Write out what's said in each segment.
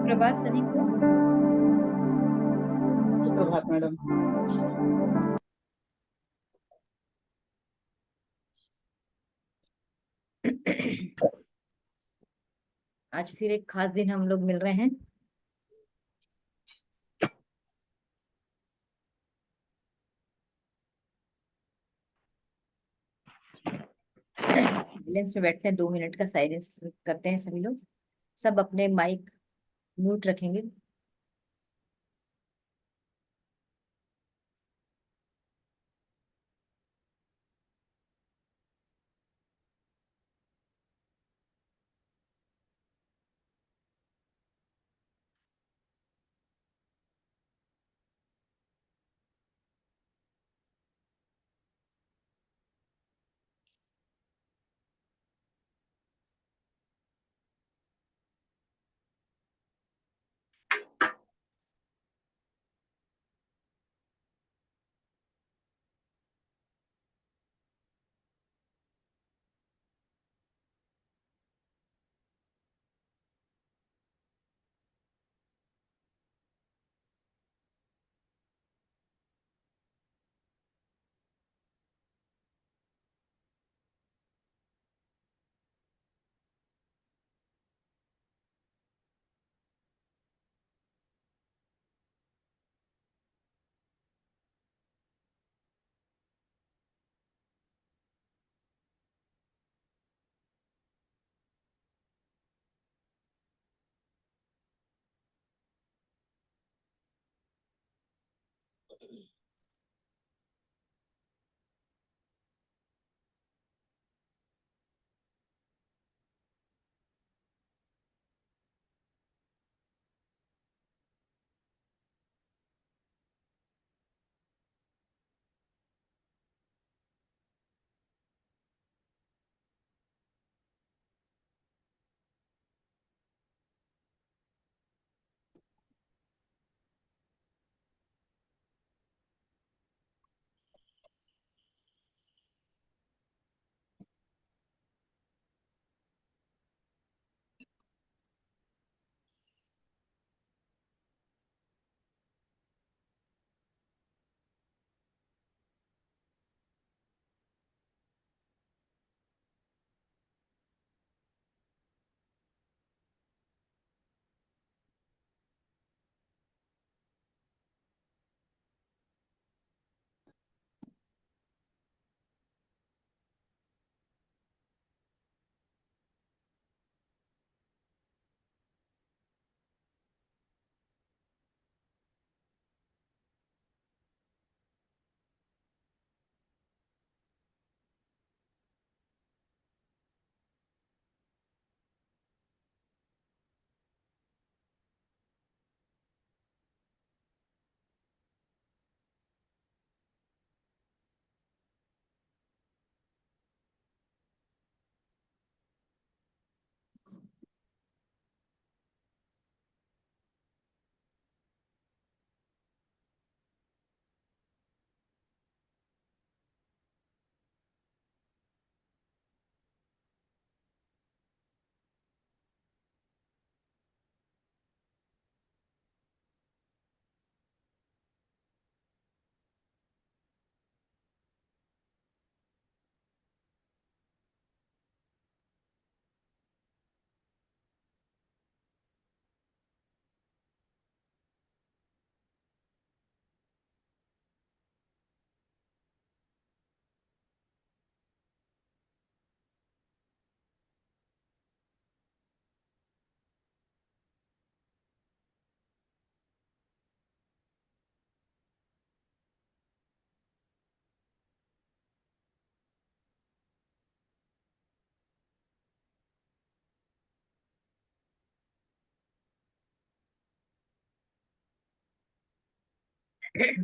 सुप्रभात सभी को। सुप्रभात मैडम। आज फिर एक खास दिन हम लोग मिल रहे हैं। साइलेंस में बैठते हैं, 2 मिनट का साइलेंस करते हैं सभी लोग। सब अपने माइक म्यूट रखेंगे।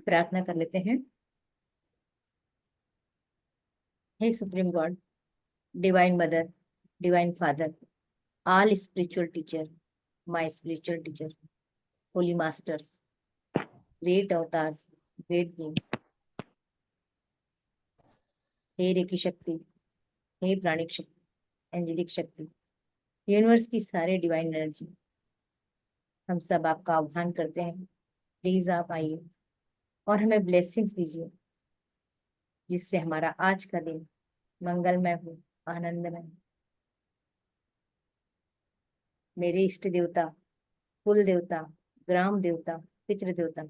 प्रार्थना कर लेते हैं। हे supreme god, divine mother, divine father, all spiritual teacher, my spiritual teacher, holy masters, great avatars, great beams, हे रेकी शक्ति, हे प्राणिक शक्ति, एंजेलिक शक्ति, यूनिवर्स की सारे डिवाइन एनर्जी, हम सब आपका आह्वान करते हैं, प्लीज आप आइए और हमें ब्लेसिंग्स दीजिए, जिससे हमारा आज का दिन मंगलमय हो, आनंदमय हो। मेरे इष्ट देवता, कुल देवता, ग्राम देवता, पितृ देवता,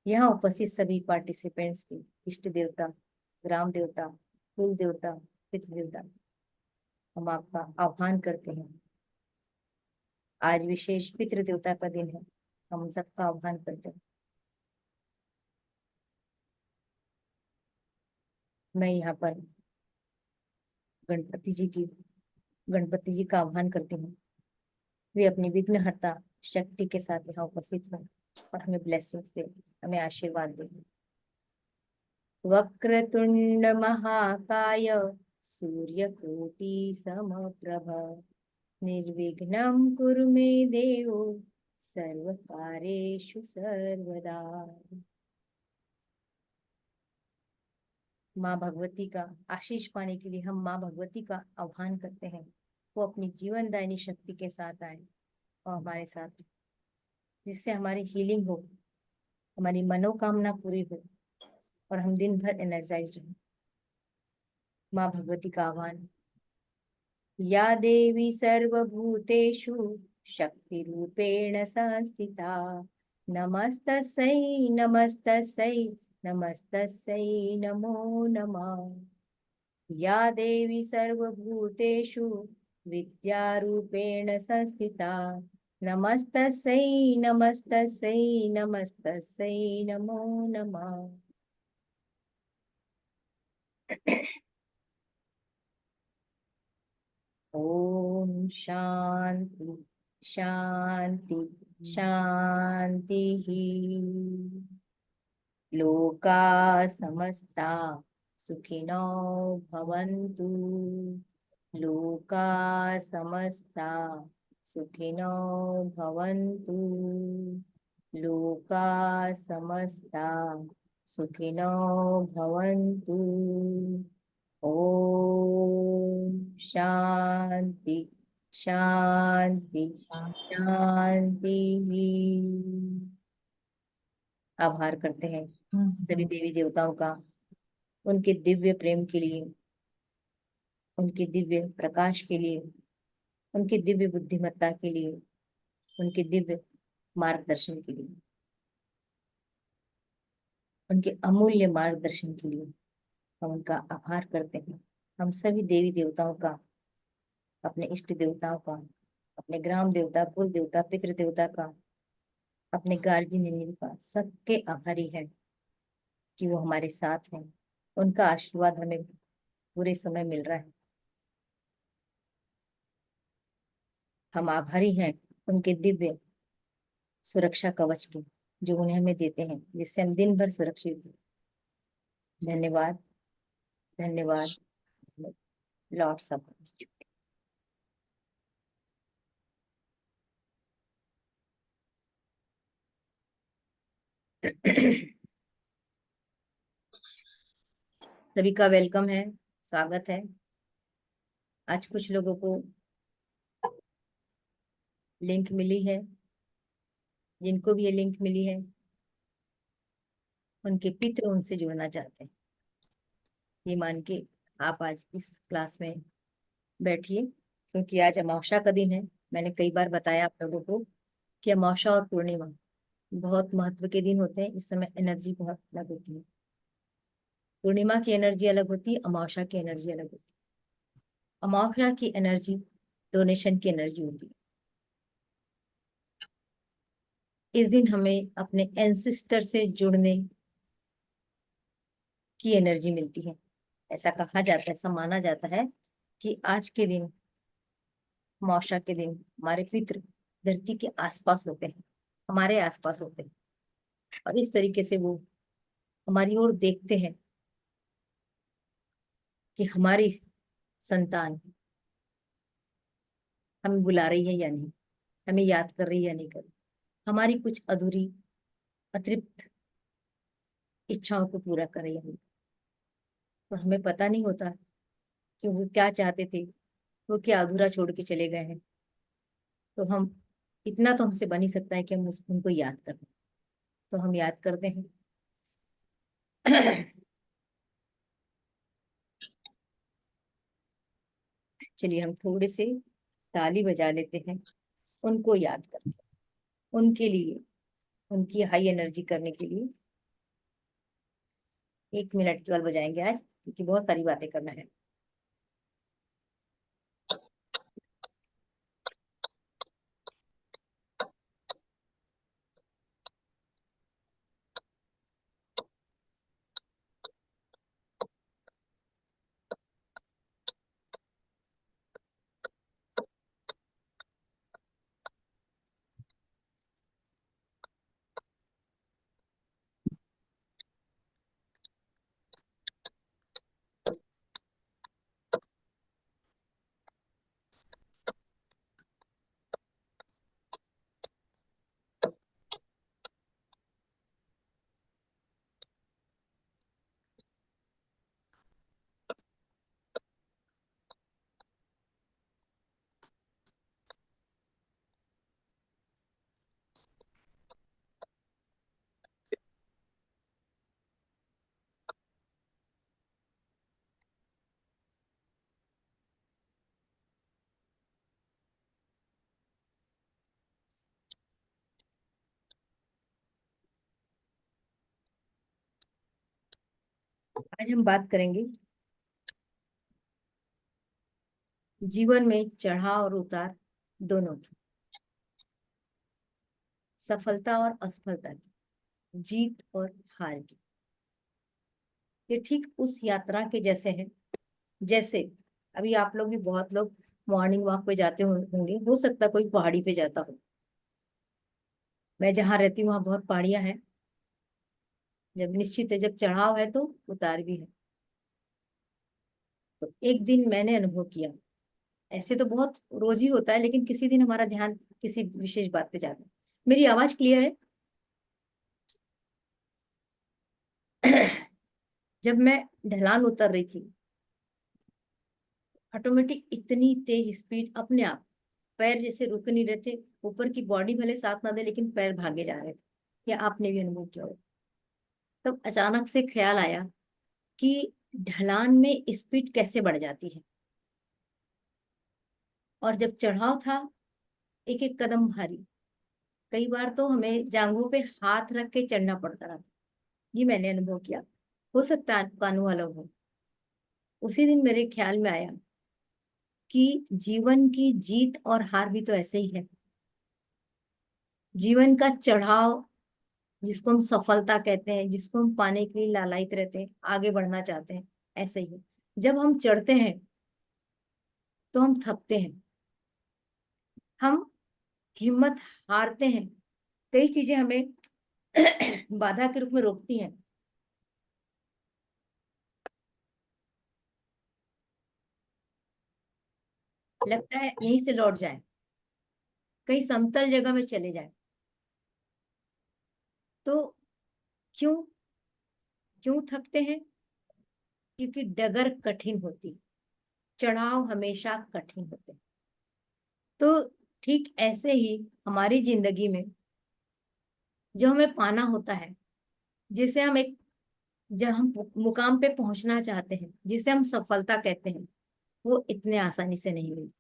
यहाँ उपस्थित सभी पार्टिसिपेंट्स की इष्ट देवता, ग्राम देवता, कुल देवता, पितृ देवता, हम आपका आह्वान करते हैं। आज विशेष पितृ देवता का दिन है, हम सबका आह्वान करते हैं। मैं यहाँ पर गणपति जी की गणपति जी का आह्वान करती हूँ। वे अपनी विघ्नहर्ता शक्ति के साथ यहाँ उपस्थित हो और हमें ब्लेसिंग्स दे, हमें आशीर्वाद दे। वक्रतुंड महाकाय सूर्यकोटि समप्रभ निर्विघ्नं कुरु मे देव सर्वकार्येषु सर्वदा। माँ भगवती का आशीष पाने के लिए हम माँ भगवती का आह्वान करते हैं, वो अपनी जीवनदायिनी शक्ति के साथ आए और हमारे साथ, जिससे हमारी हीलिंग हो, हमारी मनोकामना पूरी हो और हम दिन भर एनर्जाइज रहें। माँ भगवती का आह्वान। या देवी सर्वभूतेषु शक्तिरूपेण संस्थिता नमस्तस्यै नमस्तस्यै नमस्तस्यै नमो नमः। या देवी सर्वभूतेषु विद्यारूपेण संस्थिता नमस्तस्यै नमस्तस्यै नमस्तस्यै नमो नमः। ओम शांति शांति शांति। लोका समस्ता सुखिनो भवन्तु। लोका समस्ता सुखिनो भवन्तु। लोका समस्ता सुखिनो भवन्तु। ओम शांति शांति शांति। आभार करते हैं सभी देवी देवताओं का, उनके दिव्य प्रेम के लिए, उनके दिव्य प्रकाश के लिए, उनकी दिव्य बुद्धिमत्ता के लिए, उनके दिव्य मार्गदर्शन के लिए, उनके अमूल्य मार्गदर्शन के लिए हम उनका आभार करते हैं। हम सभी देवी देवताओं का, अपने इष्ट देवताओं का, अपने ग्राम देवता, कुल देवता, पितृ देवता का, अपने गार्जियन का, सबके आभारी हैं कि वो हमारे साथ हैं। उनका आशीर्वाद हमें पूरे समय मिल रहा है। हम आभारी हैं उनके दिव्य सुरक्षा कवच के, जो उन्हें हमें देते हैं, जिससे हम दिन भर सुरक्षित हैं। धन्यवाद धन्यवाद। लॉट्स ऑफ सभी का वेलकम है, स्वागत है। आज कुछ लोगों को लिंक मिली है, जिनको भी ये लिंक मिली है उनके पितृ उनसे जुड़ना चाहते हैं। ये मान के आप आज इस क्लास में बैठिए, क्योंकि आज अमावस्या का दिन है। मैंने कई बार बताया आप लोगों को कि अमावस्या और पूर्णिमा बहुत महत्व के दिन होते हैं। इस समय एनर्जी बहुत अलग होती है। पूर्णिमा की एनर्जी अलग होती है, अमावस्या की एनर्जी अलग होती है। अमावस्या की एनर्जी डोनेशन की एनर्जी होती है। इस दिन हमें अपने एंसिस्टर से जुड़ने की एनर्जी मिलती है। ऐसा कहा जाता है, ऐसा माना जाता है कि आज के दिन, अमावस्या के दिन, हमारे पितृ धरती के आसपास होते हैं, हमारे आसपास होते हैं, और इस तरीके से वो हमारी ओर देखते हैं कि हमारी संतान हमें बुला रही है या नहीं, हमें याद कर रही है या नहीं कर रही, हमारी कुछ अधूरी अतृप्त इच्छाओं को पूरा कर रही है या नहीं। तो हमें पता नहीं होता कि वो क्या चाहते थे, वो क्या अधूरा छोड़ के चले गए हैं। तो हम इतना तो हमसे बन ही सकता है कि हम उनको याद कर लें। तो हम याद करते हैं। चलिए हम थोड़े से ताली बजा लेते हैं उनको याद करके, उनके लिए, उनकी हाई एनर्जी करने के लिए। 1 मिनट केवल बजाएंगे आज, क्योंकि बहुत सारी बातें करना है। आज हम बात करेंगे जीवन में चढ़ाव और उतार दोनों की, सफलता और असफलता की, जीत और हार की। ये ठीक उस यात्रा के जैसे है, जैसे अभी आप लोग भी, बहुत लोग मॉर्निंग वॉक पे जाते होंगे, हो सकता है कोई पहाड़ी पे जाता हो। मैं जहाँ रहती हूँ वहाँ बहुत पहाड़ियाँ हैं। जब निश्चित है, जब चढ़ाव है तो उतार भी है। तो एक दिन मैंने अनुभव किया, ऐसे तो बहुत रोज ही होता है, लेकिन किसी दिन हमारा ध्यान किसी विशेष बात पे जाता है। मेरी आवाज क्लियर है? जब मैं ढलान उतर रही थी, ऑटोमेटिक इतनी तेज स्पीड, अपने आप पैर जैसे रुक नहीं रहे थे। ऊपर की बॉडी भले साथ ना दे, लेकिन पैर भागे जा रहे थे। या आपने भी अनुभव किया हो? तब अचानक से ख्याल आया कि ढलान में स्पीड कैसे बढ़ जाती है, और जब चढ़ाव था, एक एक कदम भारी। कई बार तो हमें जांघों पे हाथ रख के चढ़ना पड़ता रहा। ये मैंने अनुभव किया। हो सकता है आपका अनुभव अलग हो। उसी दिन मेरे ख्याल में आया कि जीवन की जीत और हार भी तो ऐसे ही है। जीवन का चढ़ाव, जिसको हम सफलता कहते हैं, जिसको हम पाने के लिए लालायित रहते हैं, आगे बढ़ना चाहते हैं, ऐसे ही है। जब हम चढ़ते हैं तो हम थकते हैं, हम हिम्मत हारते हैं। कई चीजें हमें बाधा के रूप में रोकती हैं। लगता है यहीं से लौट जाए, कहीं समतल जगह में चले जाए। तो क्यों क्यों थकते हैं? क्योंकि डगर कठिन होती, चढ़ाव हमेशा कठिन होते हैं। तो ठीक ऐसे ही हमारी जिंदगी में जो हमें पाना होता है, जिसे हम एक, जब हम मुकाम पे पहुंचना चाहते हैं, जिसे हम सफलता कहते हैं, वो इतने आसानी से नहीं मिलती।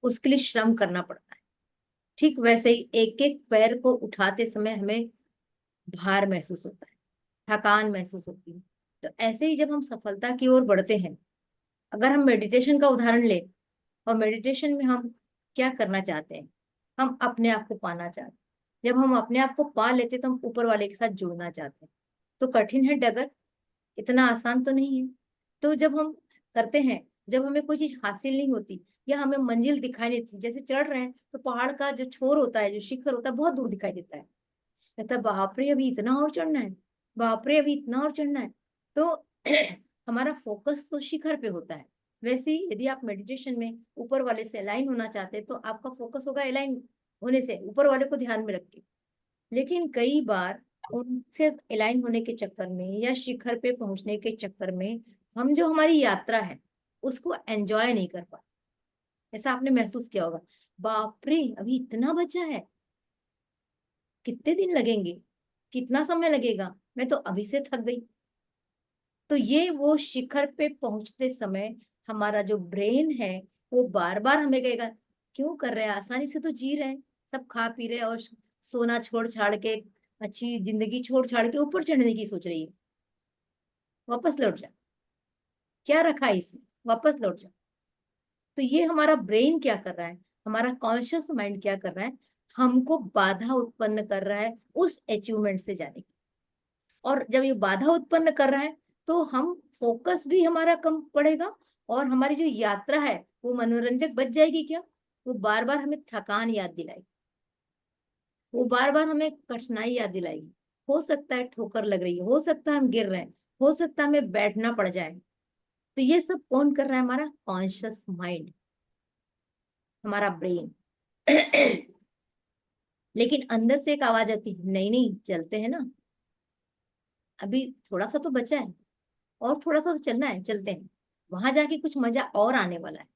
उसके लिए श्रम करना पड़ता है। ठीक वैसे ही एक एक पैर को उठाते समय हमें भार महसूस होता है, थकान महसूस होती है। तो ऐसे ही जब हम सफलता की ओर बढ़ते हैं, अगर हम मेडिटेशन का उदाहरण लें, और मेडिटेशन में हम क्या करना चाहते हैं? हम अपने आप को पाना चाहते हैं। जब हम अपने आप को पा लेते तो हम ऊपर वाले के साथ जुड़ना चाहते हैं। तो कठिन है डगर, इतना आसान तो नहीं है। तो जब हम करते हैं, जब हमें कोई चीज हासिल नहीं होती, या हमें मंजिल दिखाई नहीं देती, जैसे चढ़ रहे हैं तो पहाड़ का जो छोर होता है, जो शिखर होता है, बहुत दूर दिखाई देता है। कहता है, बाप रे अभी इतना और चढ़ना है, बाप रे अभी इतना और चढ़ना है। तो हमारा फोकस तो शिखर पे होता है। वैसे ही यदि आप मेडिटेशन में ऊपर वाले से अलाइन होना चाहते हैं, तो आपका फोकस होगा अलाइन होने से, ऊपर वाले को ध्यान में रख के। लेकिन कई बार उनसे अलाइन होने के चक्कर में, या शिखर पे पहुंचने के चक्कर में, हम जो हमारी यात्रा है उसको एंजॉय नहीं कर पाते। ऐसा आपने महसूस किया होगा, बाप रे अभी इतना बचा है, कितने दिन लगेंगे, कितना समय लगेगा, मैं तो अभी से थक गई। तो ये वो शिखर पे पहुंचते समय हमारा जो ब्रेन है वो बार बार हमें कहेगा, क्यों कर रहे हैं, आसानी से तो जी रहे हैं, सब खा पी रहे हैं और सोना छोड़ छाड़ के, अच्छी जिंदगी छोड़ छाड़ के ऊपर चढ़ने की सोच रही है। वापस लौट जा, क्या रखा है इसमें, वापस लौट जा। तो ये हमारा ब्रेन क्या कर रहा है, हमारा कॉन्शियस माइंड क्या कर रहा है, हमको बाधा उत्पन्न कर रहा है उस अचीवमेंट से जाने की। और जब ये बाधा उत्पन्न कर रहा है तो हम फोकस भी हमारा कम पड़ेगा, और हमारी जो यात्रा है वो मनोरंजक बच जाएगी क्या, वो बार बार हमें थकान याद दिलाएगी, वो बार बार हमें कठिनाई याद दिलाएगी। हो सकता है ठोकर लग रही है, हो सकता है हम गिर रहे हैं, हो सकता है हमें बैठना पड़ जाए। तो ये सब कौन कर रहा है, हमारा कॉन्शियस माइंड, हमारा ब्रेन। लेकिन अंदर से एक आवाज आती है, नहीं नहीं चलते हैं ना, अभी थोड़ा सा तो बचा है, और थोड़ा सा तो चलना है, चलते हैं, वहां जाके कुछ मजा और आने वाला है।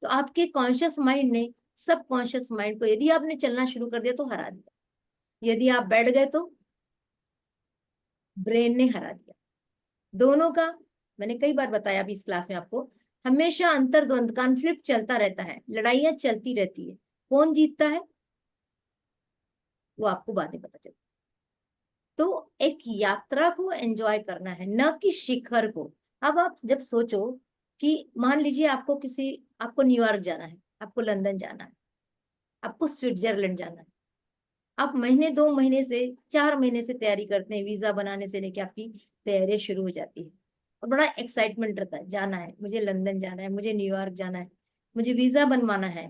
तो आपके कॉन्शियस माइंड ने सब कॉन्शियस माइंड को, यदि आपने चलना शुरू कर दिया तो हरा दिया, यदि आप बैठ गए तो ब्रेन ने हरा दिया। दोनों का, मैंने कई बार बताया अभी इस क्लास में आपको, हमेशा अंतर्द्वंद कॉन्फ्लिक्ट चलता रहता है, लड़ाइयां चलती रहती है। कौन जीतता है वो आपको बाद में पता चलता। तो एक यात्रा को एंजॉय करना है, न कि शिखर को। अब आप जब सोचो कि मान लीजिए आपको किसी, आपको न्यूयॉर्क जाना है, आपको लंदन जाना है, आपको स्विट्जरलैंड जाना है, आप महीने 2 महीने से 4 महीने से तैयारी करते हैं, वीजा बनाने से लेके आपकी तैयारी शुरू हो जाती है, और बड़ा एक्साइटमेंट रहता है, जाना है मुझे, लंदन जाना है मुझे, न्यूयॉर्क जाना है मुझे, वीजा बनवाना है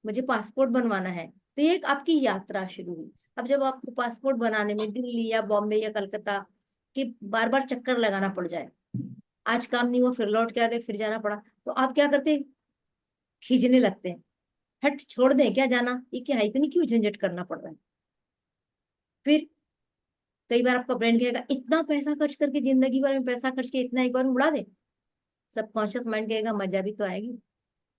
मुझे, पासपोर्ट बनवाना है। तो ये एक आपकी यात्रा शुरू हुई। अब जब आपको पासपोर्ट बनाने में दिल्ली या बॉम्बे या कलकत्ता के बार बार चक्कर लगाना पड़ जाए, आज काम नहीं हुआ फिर लौट के आ गए फिर जाना पड़ा, तो आप क्या करते हैं, खींचने लगते हैं, हट छोड़ दें क्या जाना, ये क्या है, इतनी क्यों झंझट करना पड़ रहा है। फिर कई बार आपका ब्रेन कहेगा, इतना पैसा खर्च करके, जिंदगी भर में पैसा खर्च के इतना एक बार में उड़ा दे। सबकॉन्शियस माइंड कहेगा मजा भी तो आएगी।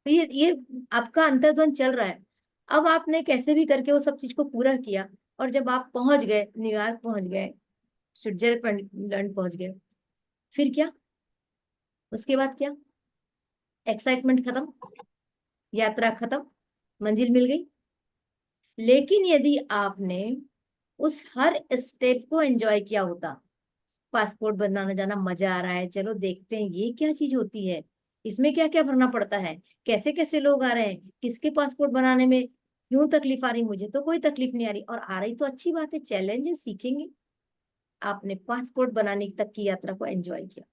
तो ये आपका अंतर्द्वंद चल रहा है। अब आपने कैसे भी करके वो सब चीज को पूरा किया, और जब आप पहुंच गए, न्यूयॉर्क पहुंच गए, स्विट्जरलैंड पहुंच गए, फिर क्या, उसके बाद क्या, एक्साइटमेंट खत्म, यात्रा खत्म, मंजिल मिल गई। लेकिन यदि आपने उस हर स्टेप को एंजॉय किया होता, पासपोर्ट बनाना जाना मजा आ रहा है, चलो देखते हैं ये क्या चीज होती है, इसमें क्या क्या भरना पड़ता है, कैसे कैसे लोग आ रहे हैं, किसके पासपोर्ट बनाने में क्यों तकलीफ आ रही, मुझे तो कोई तकलीफ नहीं आ रही, और आ रही तो अच्छी बात है, चैलेंज है, सीखेंगे। आपने पासपोर्ट बनाने तक की यात्रा को एंजॉय किया,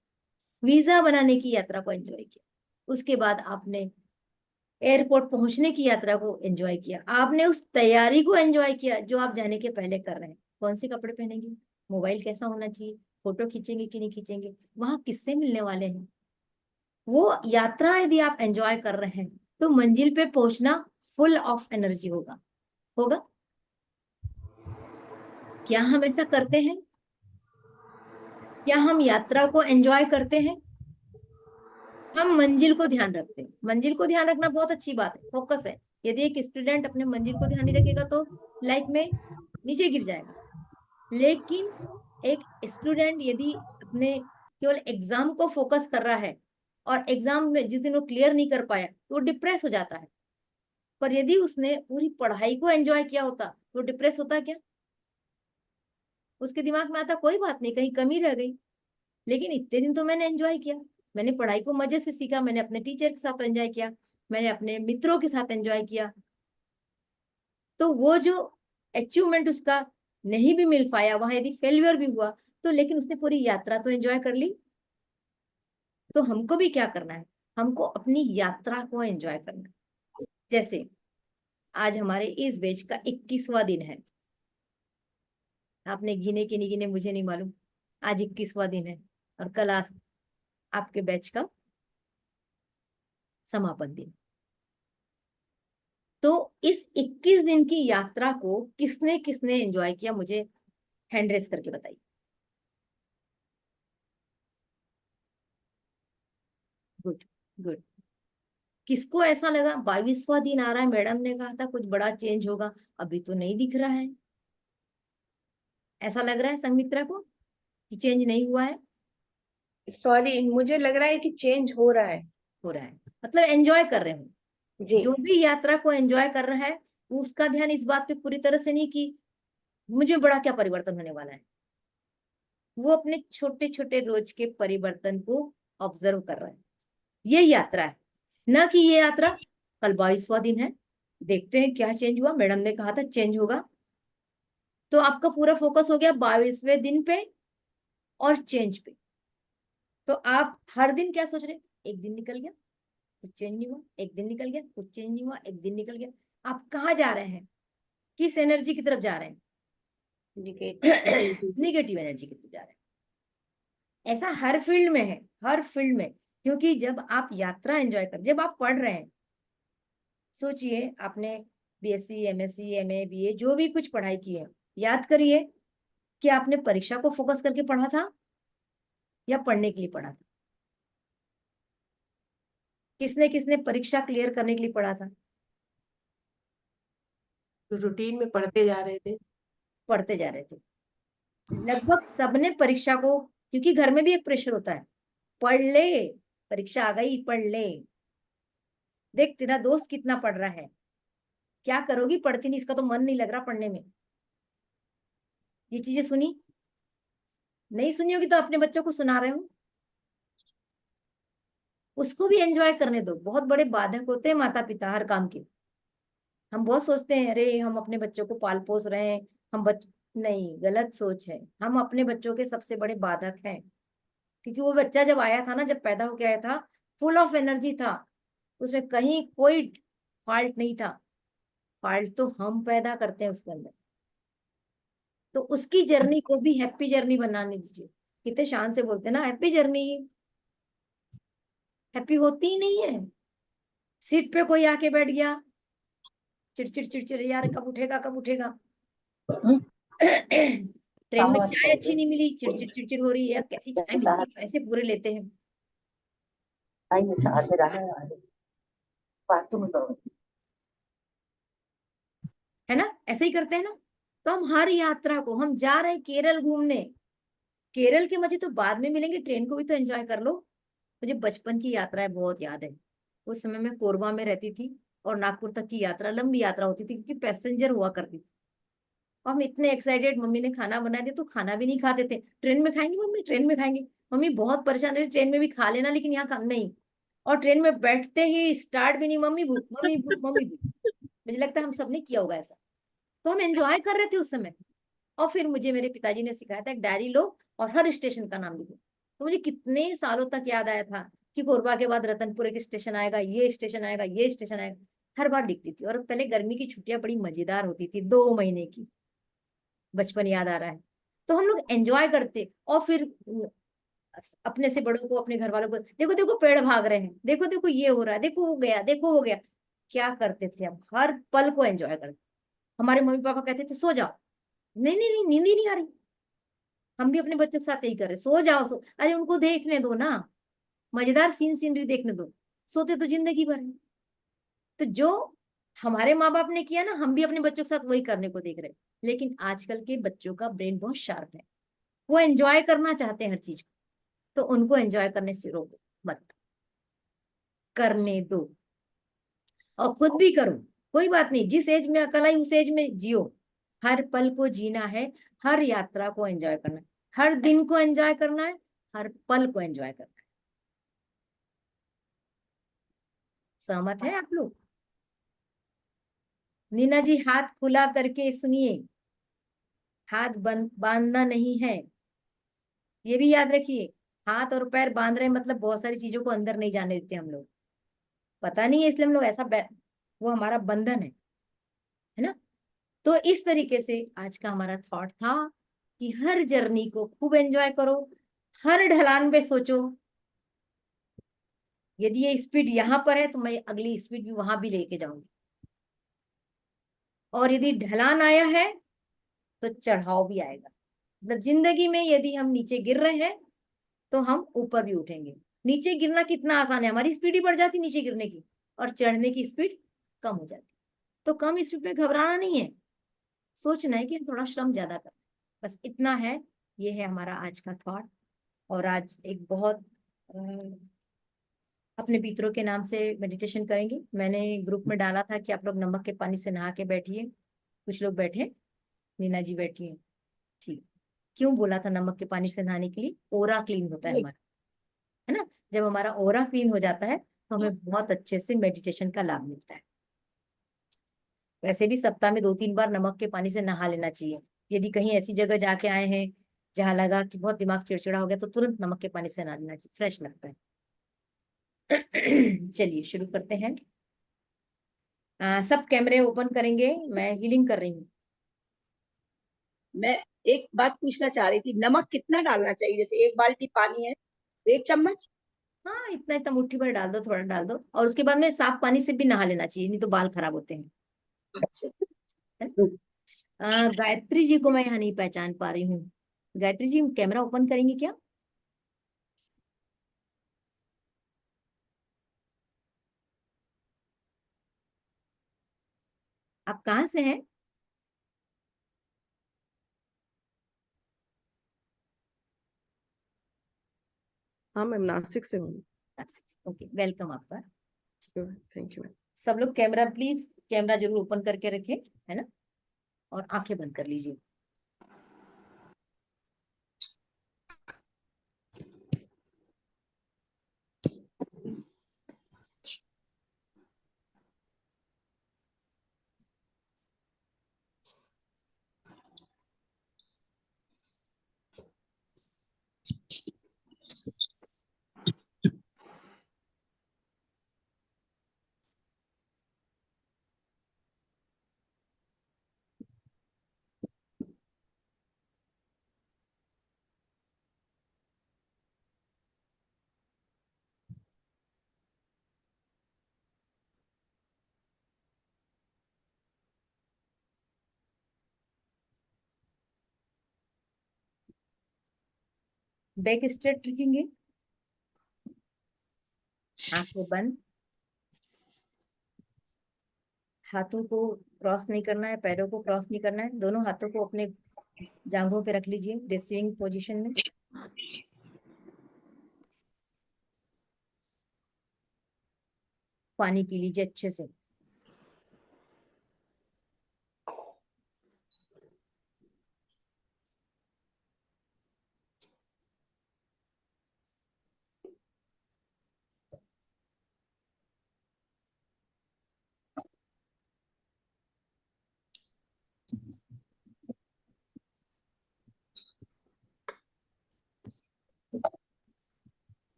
वीजा बनाने की यात्रा को एंजॉय किया, उसके बाद आपने एयरपोर्ट पहुंचने की यात्रा को एंजॉय किया, आपने उस तैयारी को एंजॉय किया जो आप जाने के पहले कर रहे हैं, कौन से कपड़े पहनेंगे, मोबाइल कैसा होना चाहिए, फोटो खींचेंगे कि नहीं खींचेंगे, वहां किससे मिलने वाले हैं, वो यात्रा यदि आप एंजॉय कर रहे हैं तो मंजिल पे पहुंचना फुल ऑफ एनर्जी होगा, होगा। क्या हम ऐसा करते हैं, क्या हम यात्रा को एंजॉय करते हैं, हम मंजिल को ध्यान रखते हैं। मंजिल को ध्यान रखना बहुत अच्छी बात है, फोकस है। यदि एक स्टूडेंट अपने मंजिल को ध्यान नहीं रखेगा तो लाइफ में नीचे गिर जाएगा। लेकिन एक स्टूडेंट यदि अपने केवल एग्जाम को फोकस कर रहा है, और एग्जाम में जिस दिन वो क्लियर नहीं कर पाया तो वो डिप्रेस हो जाता है। पर यदि उसने पूरी पढ़ाई को एंजॉय किया होता तो डिप्रेस होता क्या, उसके दिमाग में आता कोई बात नहीं, कहीं कमी रह गई, लेकिन इतने दिन तो मैंने एंजॉय किया, मैंने पढ़ाई को मजे से सीखा, मैंने अपने टीचर के साथ एंजॉय किया, मैंने अपने मित्रों के साथ एंजॉय किया। तो वो जो अचीवमेंट उसका नहीं भी मिल पाया, वहां यदि फेल्यूर भी हुआ, तो लेकिन उसने पूरी यात्रा तो एंजॉय कर ली। तो हमको भी क्या करना है, हमको अपनी यात्रा को एंजॉय करना है। जैसे आज हमारे इस बैच का 21वां दिन है, आपने गिने कि नहीं गिने मुझे नहीं मालूम, आज 21वां दिन है, और कल आपके बैच का समापन दिन। तो इस 21 दिन की यात्रा को किसने किसने एंजॉय किया, मुझे हैंड रेस करके बताइए। Good, good. किसको ऐसा लगा 22वां दिन आ रहा है, मैडम ने कहा था कुछ बड़ा चेंज होगा, अभी तो नहीं दिख रहा है। ऐसा लग रहा है संगमित्रा को कि चेंज नहीं हुआ है? सॉरी, मुझे लग रहा है कि चेंज हो रहा है। हो रहा है, मतलब एंजॉय कर रहे हो। जी। जो भी यात्रा को एंजॉय कर रहा है, उसका ध्यान इस बात पे पूरी तरह से नहीं कि मुझे बड़ा क्या परिवर्तन होने वाला है। वो अपने छोटे छोटे रोज के परिवर्तन को ऑब्जर्व कर रहा है। ये यात्रा है, ना कि ये यात्रा कल 22वां दिन है, देखते हैं क्या चेंज हुआ, मैडम ने कहा था चेंज होगा। तो आपका पूरा फोकस हो गया 22वें दिन पे और चेंज पे। तो आप हर दिन क्या सोच रहे हैं? एक दिन निकल गया, कुछ चेंज नहीं हुआ, एक दिन निकल गया, कुछ चेंज नहीं हुआ, एक दिन निकल गया। आप कहाँ जा रहे हैं? किस एनर्जी की तरफ जा रहे हैं? निगेटिव एनर्जी की तरफ जा रहे हैं। ऐसा हर फील्ड में है, हर फील्ड में। क्योंकि जब आप यात्रा एंजॉय कर, जब आप पढ़ रहे हैं, सोचिए आपने बीएससी, एमएससी, एमए, बीए जो भी कुछ पढ़ाई की है, याद करिए कि आपने परीक्षा को फोकस करके पढ़ा था या पढ़ने के लिए पढ़ा था? किसने किसने परीक्षा क्लियर करने के लिए पढ़ा था? तो रूटीन में पढ़ते जा रहे थे। पढ़ते जा रहे थे। लगभग सबने परीक्षा को, क्योंकि घर में भी एक प्रेशर होता है, पढ़ ले, परीक्षा आ गई, पढ़ ले, देख तेरा दोस्त कितना पढ़ रहा है, क्या करोगी, पढ़ती नहीं, इसका तो मन नहीं लग रहा पढ़ने में। ये चीजें सुनी? नहीं सुनी होगी तो अपने बच्चों को सुना रहे हो। उसको भी एंजॉय करने दो। बहुत बड़े बाधक होते हैं माता पिता हर काम के। हम बहुत सोचते हैं अरे हम अपने बच्चों को पाल पोस रहे हैं, हम बच नहीं, गलत सोच है। हम अपने बच्चों के सबसे बड़े बाधक हैं। क्योंकि वो बच्चा जब आया था ना, जब पैदा होके आया था, फुल ऑफ एनर्जी था, उसमें कहीं कोई फॉल्ट नहीं था। फॉल्ट तो हम पैदा करते हैं उसके अंदर। तो उसकी जर्नी को भी हैप्पी जर्नी बनाने दीजिए। कितने शान से बोलते हैं ना हैप्पी जर्नी, हैप्पी होती ही नहीं है। सीट पे कोई आके बैठ गया, चिड़चिड़ चिड़चिड़, यार कब उठेगा कब उठेगा। ट्रेन में चाय अच्छी नहीं मिली, चिड़चिड़ चिड़चिड़ हो रही है, यार कैसी चाय मिलती है, पैसे पूरे लेते हैं। है ना, ऐसे ही करते हैं ना। तो हम हर यात्रा को, हम जा रहे हैं केरल घूमने, केरल के मजे तो बाद में मिलेंगे, ट्रेन को भी तो एंजॉय कर लो। मुझे बचपन की यात्राएं बहुत याद है। उस समय मैं कोरबा में रहती थी और नागपुर तक की यात्रा, लंबी यात्रा होती थी क्योंकि पैसेंजर हुआ करती थी। और हम इतने एक्साइटेड, मम्मी ने खाना बना दिया तो खाना भी नहीं खाते थे। ट्रेन में खाएंगे मम्मी, ट्रेन में खाएंगे। मम्मी बहुत परेशान रही, ट्रेन में भी खा लेना लेकिन यहाँ खा नहीं। और ट्रेन में बैठते ही स्टार्ट भी नहीं, मम्मी भूख, मम्मी भूख, मम्मी भूख। मुझे लगता है हम सबने किया होगा ऐसा। तो हम एंजॉय कर रहे थे उस समय। और फिर मुझे मेरे पिताजी ने सिखाया था, एक डायरी लो और हर स्टेशन का नाम लिखो। तो मुझे कितने सालों तक याद आया था कि कोरबा के बाद रतनपुर एक स्टेशन आएगा, ये स्टेशन आएगा, ये स्टेशन आएगा। हर बार लिखती थी। और पहले गर्मी की छुट्टियां बड़ी मजेदार होती थी, 2 महीने की। बचपन याद आ रहा है। तो हम लोग एंजॉय करते। और फिर अपने से बड़ों को, अपने घर वालों को, देखो देखो पेड़ भाग रहे हैं, देखो देखो ये हो रहा है, देखो वो गया, देखो वो गया। क्या करते थे हम, हर पल को एंजॉय करते। हमारे मम्मी पापा कहते थे सो जाओ, नहीं नहीं नहीं, नींद ही नहीं आ रही। हम भी अपने बच्चों के साथ यही कर रहे, सो जाओ सो, अरे उनको देखने दो ना, मजेदार सीन सीनरी देखने दो। सोते तो जिंदगी भर है। तो जो हमारे माँ बाप ने किया ना, हम भी अपने बच्चों के साथ वही करने को देख रहे हैं। लेकिन आजकल के बच्चों का ब्रेन बहुत शार्प है, वो एंजॉय करना चाहते हैं हर चीज को। तो उनको एंजॉय करने से रोको मत, करने दो। और खुद भी करो, कोई बात नहीं, जिस एज में अकल आई उस एज में जियो। हर पल को जीना है, हर यात्रा को एंजॉय करना है, हर दिन को एंजॉय करना है, हर पल को एंजॉय करना है। सहमत है आप लोग? नीना जी हाथ खुला करके सुनिए, हाथ बंद बांधना नहीं है, ये भी याद रखिए। हाथ और पैर बांध रहे हैं मतलब बहुत सारी चीजों को अंदर नहीं जाने देते हम लोग। पता नहीं है इसलिए हम लोग ऐसा वो हमारा बंधन है ना। तो इस तरीके से आज का हमारा थॉट था कि हर जर्नी को खूब एंजॉय करो। हर ढलान पे सोचो, यदि ये स्पीड यहाँ पर है तो मैं अगली स्पीड भी वहां भी लेके जाऊंगी। और यदि ढलान आया है तो चढ़ाव भी आएगा। मतलब जिंदगी में यदि हम नीचे गिर रहे हैं तो हम ऊपर भी उठेंगे। नीचे गिरना कितना आसान है, हमारी स्पीड ही बढ़ जाती नीचे गिरने की, और चढ़ने की स्पीड कम हो जाती। तो कम स्पीड में घबराना नहीं है, सोचना है कि हम थोड़ा श्रम ज्यादा करें। बस इतना है। ये है हमारा आज का थॉट। और आज एक बहुत अपने पितरों के नाम से मेडिटेशन करेंगे। मैंने ग्रुप में डाला था कि आप लोग नमक के पानी से नहा के बैठिए। कुछ लोग बैठे। नीना जी बैठी है। ठीक। क्यों बोला था नमक के पानी से नहाने के लिए? ओरा क्लीन होता है नहीं। हमारा, है ना। जब हमारा ओरा क्लीन हो जाता है तो हमें बहुत अच्छे से मेडिटेशन का लाभ मिलता है। वैसे भी सप्ताह में 2-3 बार नमक के पानी से नहा लेना चाहिए। यदि कहीं ऐसी जगह जाके आए हैं जहां लगा कि बहुत दिमाग चिड़चिड़ा हो गया तो तुरंत नमक के पानी से नहा लेना चाहिए, फ्रेश लगता है। चलिए शुरू करते हैं। सब कैमरे ओपन करेंगे, मैं हीलिंग कर रही हूँ। मैं एक बात पूछना चाह रही थी, नमक कितना डालना चाहिए? जैसे 1 बाल्टी पानी है तो 1 चम्मच? हाँ, इतना इतना मुट्ठी भर डाल दो, थोड़ा डाल दो, और उसके बाद में साफ पानी से भी नहा लेना चाहिए, नहीं तो बाल खराब होते हैं। अच्छा। है? गायत्री जी को मैं यहाँ नहीं पहचान पा रही हूँ। गायत्री जी कैमरा ओपन करेंगी क्या? आप कहाँ से हैं? हाँ मैम, नासिक से हूँ। ओके, वेलकम आपका। Thank you ma'am. सब लोग कैमरा प्लीज, कैमरा जरूर ओपन करके रखें, है ना। और आंखें बंद कर लीजिए। बैक स्ट्रेट रखेंगे, आंखें बंद। हाथों को क्रॉस नहीं करना है, पैरों को क्रॉस नहीं करना है, दोनों हाथों को अपने जांघों पे रख लीजिए रिसीविंग पोजीशन में। पानी पी लीजिए अच्छे से।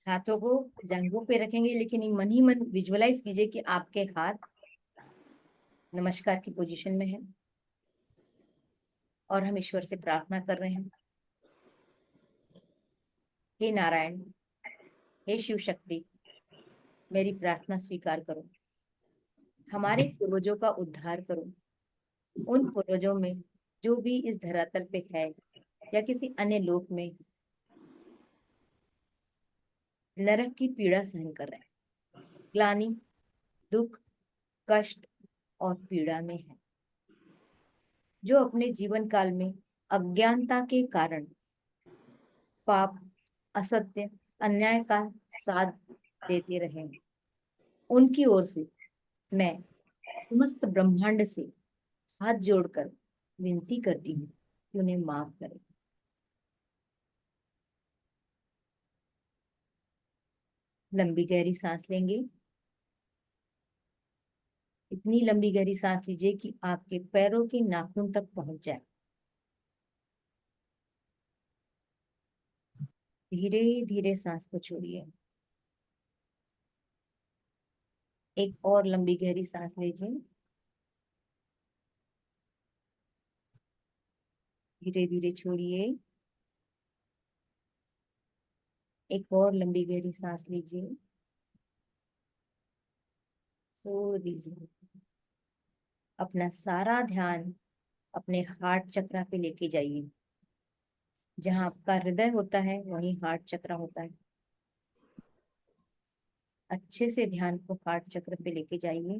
हाथों को जांघों पे रखेंगे, लेकिन मन ही मन विजुअलाइज कीजिए कि आपके हाथ नमस्कार की पोजीशन में है और हम ईश्वर से प्रार्थना कर रहे हैं। हे नारायण, हे शिव शक्ति, मेरी प्रार्थना स्वीकार करो। हमारे पूर्वजों का उद्धार करो। उन पूर्वजों में जो भी इस धरातल पे है या किसी अन्य लोक में नरक की पीड़ा सहन कर रहे हैं, ग्लानि, दुख, कष्ट और पीड़ा में है, जो अपने जीवन काल में अज्ञानता के कारण पाप, असत्य, अन्याय का साथ देते रहे हैं, उनकी ओर से मैं समस्त ब्रह्मांड से हाथ जोड़कर विनती करती हूँ कि उन्हें माफ करें। लंबी गहरी सांस लेंगे। इतनी लंबी गहरी सांस लीजिए कि आपके पैरों के नाखून तक पहुंच जाए। धीरे धीरे सांस को छोड़िए। एक और लंबी गहरी सांस लीजिए। धीरे धीरे छोड़िए। एक और लंबी गहरी सांस लीजिए। छोड़ दीजिए। अपना सारा ध्यान अपने हार्ट चक्रा पे लेके जाइए। जहाँ आपका हृदय होता है वहीं हार्ट चक्रा होता है। अच्छे से ध्यान को हार्ट चक्र पे लेके जाइए।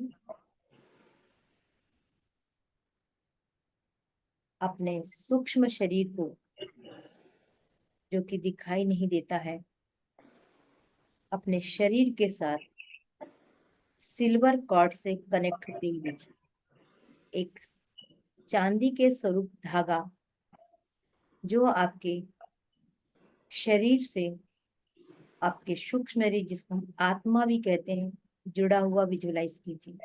अपने सूक्ष्म शरीर को, जो कि दिखाई नहीं देता है, अपने शरीर के साथ सिल्वर कॉर्ड से कनेक्ट होते हुए देखिए। एक चांदी के स्वरूप धागा जो आपके शरीर से आपके सूक्ष्म शरीर, जिसको हम आत्मा भी कहते हैं, जुड़ा हुआ विजुलाइज कीजिए।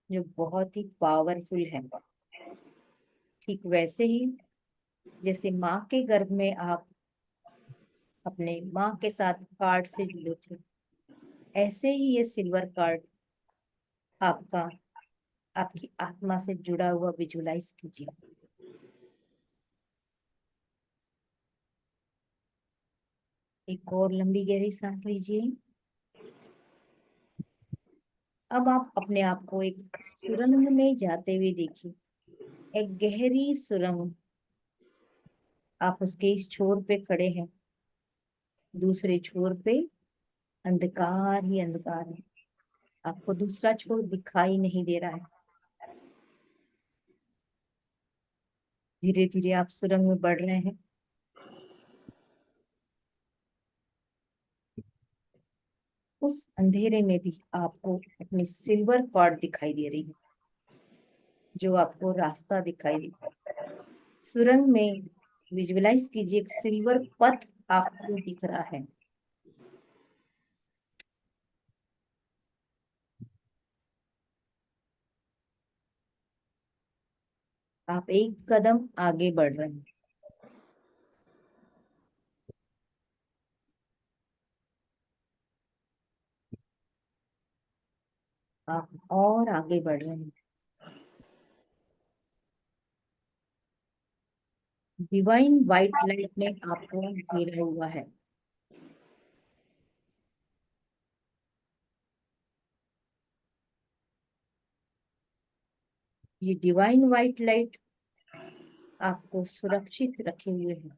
जो बहुत ही पावरफुल है। ठीक वैसे ही जैसे माँ के गर्भ में आप अपने माँ के साथ कार्ड से जुड़े थे, ऐसे ही ये सिल्वर कार्ड आपका आपकी आत्मा से जुड़ा हुआ विजुलाइज कीजिए। एक और लंबी गहरी सांस लीजिए। अब आप अपने आप को एक सुरंग में जाते हुए देखिए। एक गहरी सुरंग, आप उसके इस छोर पे खड़े हैं, दूसरे छोर पे अंधकार ही अंधकार है। आपको दूसरा छोर दिखाई नहीं दे रहा है। धीरे धीरे आप सुरंग में बढ़ रहे हैं। उस अंधेरे में भी आपको अपनी सिल्वर कॉर्ड दिखाई दे रही है, जो आपको रास्ता दिखाई दे। सुरंग में विजुअलाइज कीजिए, एक सिल्वर पथ आपको दिख रहा है। आप एक कदम आगे बढ़ रहे हैं। आप और आगे बढ़ रहे हैं। डिवाइन व्हाइट लाइट ने आपको घेरा हुआ है। ये डिवाइन व्हाइट लाइट आपको सुरक्षित रखे हुए है।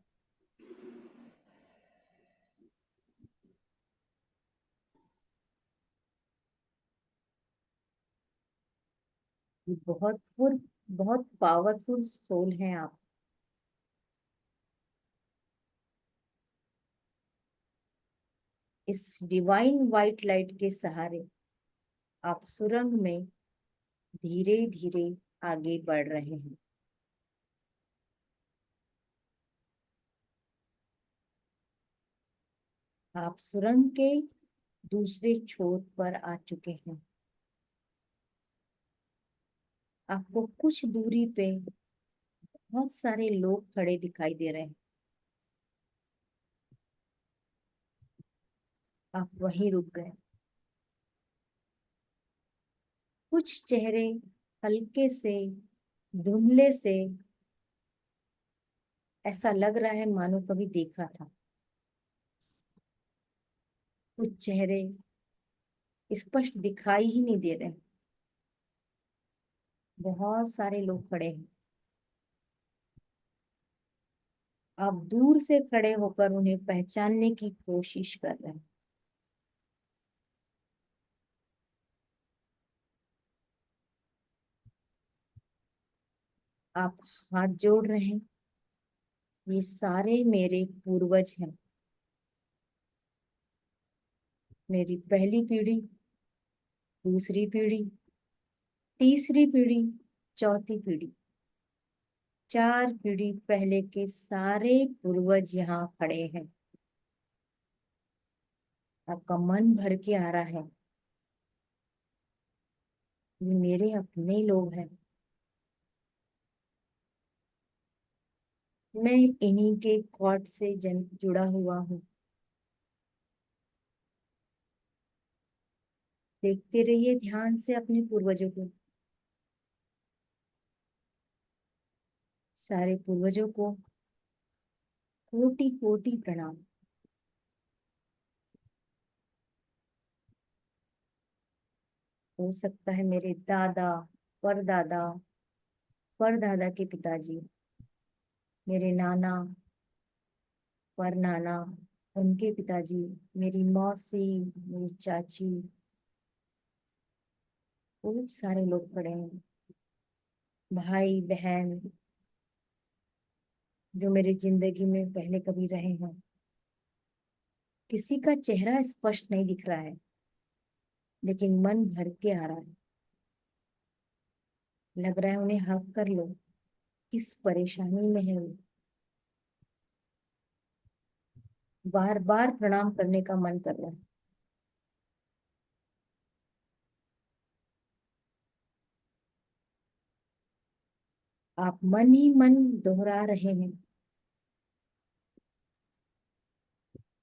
ये बहुत पावरफुल सोल है आप। इस डिवाइन व्हाइट लाइट के सहारे आप सुरंग में धीरे धीरे आगे बढ़ रहे हैं। आप सुरंग के दूसरे छोर पर आ चुके हैं। आपको कुछ दूरी पे बहुत सारे लोग खड़े दिखाई दे रहे हैं। आप वहीं रुक गए। कुछ चेहरे हल्के से धुंधले से, ऐसा लग रहा है मानो कभी देखा था। कुछ चेहरे स्पष्ट दिखाई ही नहीं दे रहे। बहुत सारे लोग खड़े हैं। आप दूर से खड़े होकर उन्हें पहचानने की कोशिश कर रहे हैं। आप हाथ जोड़ रहे हैं। ये सारे मेरे पूर्वज हैं। मेरी पहली पीढ़ी, दूसरी पीढ़ी, तीसरी पीढ़ी, चौथी पीढ़ी, 4 पीढ़ी पहले के सारे पूर्वज यहाँ खड़े हैं। आपका मन भर के आ रहा है, ये मेरे अपने लोग हैं। मैं इन्हीं के कॉर्ड से जुड़ा हुआ हूँ। देखते रहिए ध्यान से अपने पूर्वजों को। सारे पूर्वजों को कोटि कोटि प्रणाम। हो सकता है मेरे दादा, परदादा, परदादा के पिताजी, मेरे नाना, पर नाना, उनके पिताजी, मेरी मौसी, मेरी चाची, खूब सारे लोग खड़े हैं, भाई बहन जो मेरी जिंदगी में पहले कभी रहे हैं। किसी का चेहरा स्पष्ट नहीं दिख रहा है, लेकिन मन भर के आ रहा है। लग रहा है उन्हें हक कर लो, किस परेशानी में है वो। बार बार प्रणाम करने का मन कर रहा है। आप मन ही मन दोहरा रहे हैं,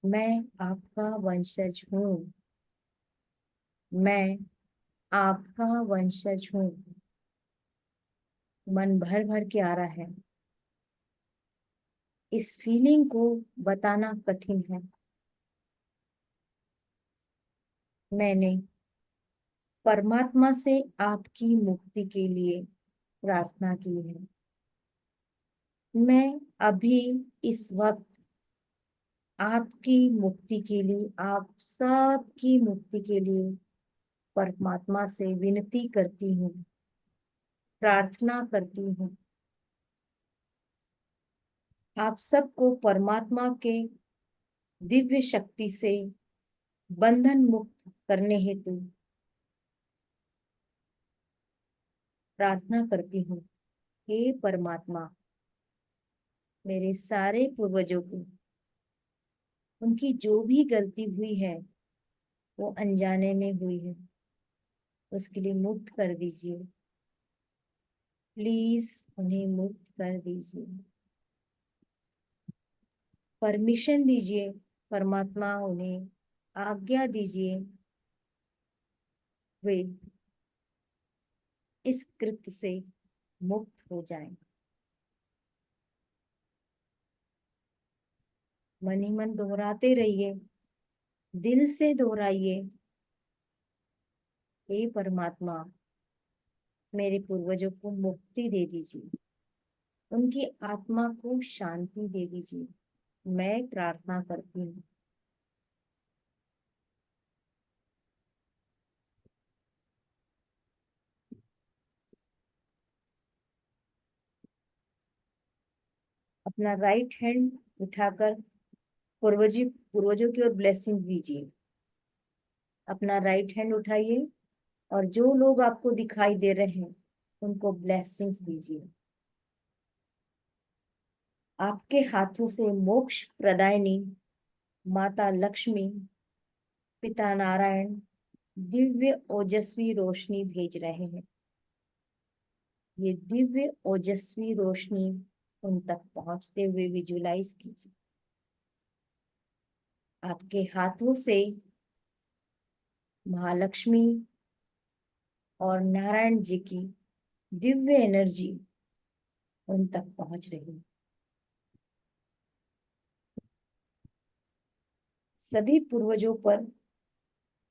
मैं आपका वंशज हूँ, मैं आपका वंशज हूँ। मन भर भर के आ रहा है। इस फीलिंग को बताना कठिन है। मैंने परमात्मा से आपकी मुक्ति के लिए प्रार्थना की है। मैं अभी इस वक्त आपकी मुक्ति के लिए, आप सबकी मुक्ति के लिए परमात्मा से विनती करती हूँ, प्रार्थना करती हूँ। आप सबको परमात्मा के दिव्य शक्ति से बंधन मुक्त करने हेतु प्रार्थना करती हूँ। हे परमात्मा, मेरे सारे पूर्वजों को उनकी जो भी गलती हुई है वो अनजाने में हुई है, उसके लिए मुक्त कर दीजिए। प्लीज उन्हें मुक्त कर दीजिए। परमिशन दीजिए, परमात्मा उन्हें आज्ञा दीजिए, वे इस कृत्य से मुक्त हो जाएं। मन ही मन दोहराते रहिए, दिल से दोहराइए। हे परमात्मा, मेरे पूर्वजों को मुक्ति दे दीजिए, उनकी आत्मा को शांति दे दीजिए। मैं प्रार्थना करती हूँ। अपना राइट हैंड उठाकर पूर्वजों की ओर ब्लेसिंग दीजिए। अपना राइट हैंड उठाइए और जो लोग आपको दिखाई दे रहे हैं उनको ब्लेसिंग्स दीजिए। आपके हाथों से मोक्ष प्रदायिनी माता लक्ष्मी, पिता नारायण दिव्य ओजस्वी रोशनी भेज रहे हैं। ये दिव्य ओजस्वी रोशनी उन तक पहुंचते हुए विजुलाइज कीजिए। आपके हाथों से महालक्ष्मी और नारायण जी की दिव्य एनर्जी उन तक पहुंच रही है। सभी पूर्वजों पर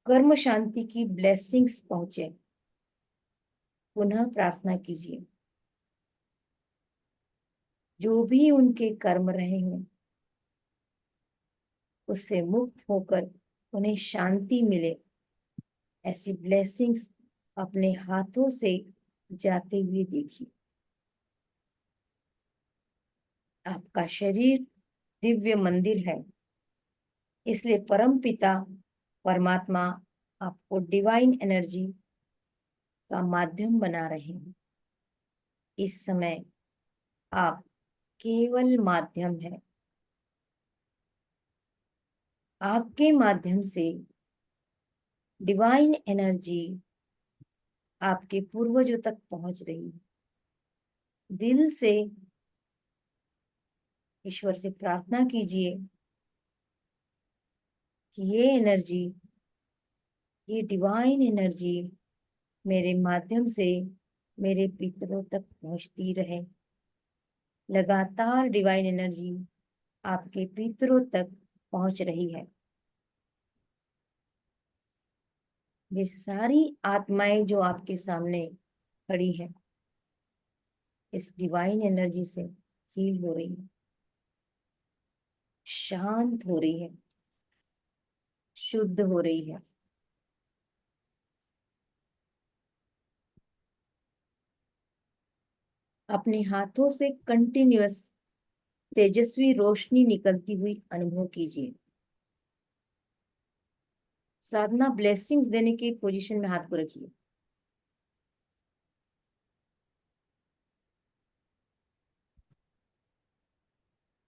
कर्म शांति की ब्लेसिंग्स पहुंचे। पुनः प्रार्थना कीजिए, जो भी उनके कर्म रहे हों उससे मुक्त होकर उन्हें शांति मिले, ऐसी ब्लेसिंग्स अपने हाथों से जाते हुए देखिए। आपका शरीर दिव्य मंदिर है, इसलिए परम पिता परमात्मा आपको डिवाइन एनर्जी का माध्यम बना रहे हैं। इस समय आप केवल माध्यम है। आपके माध्यम से डिवाइन एनर्जी आपके पूर्वजों तक पहुंच रही है। दिल से ईश्वर से प्रार्थना कीजिए कि ये एनर्जी, ये डिवाइन एनर्जी मेरे माध्यम से मेरे पितरों तक पहुंचती रहे। लगातार डिवाइन एनर्जी आपके पितरों तक पहुंच रही है। वे सारी आत्माएं जो आपके सामने खड़ी हैं इस डिवाइन एनर्जी से हील हो रही है। शांत हो रही है, शुद्ध हो रही है। अपने हाथों से कंटिन्यूअस तेजस्वी रोशनी निकलती हुई अनुभव कीजिए। साधना ब्लेसिंग्स देने की पोजीशन में हाथ को रखिए।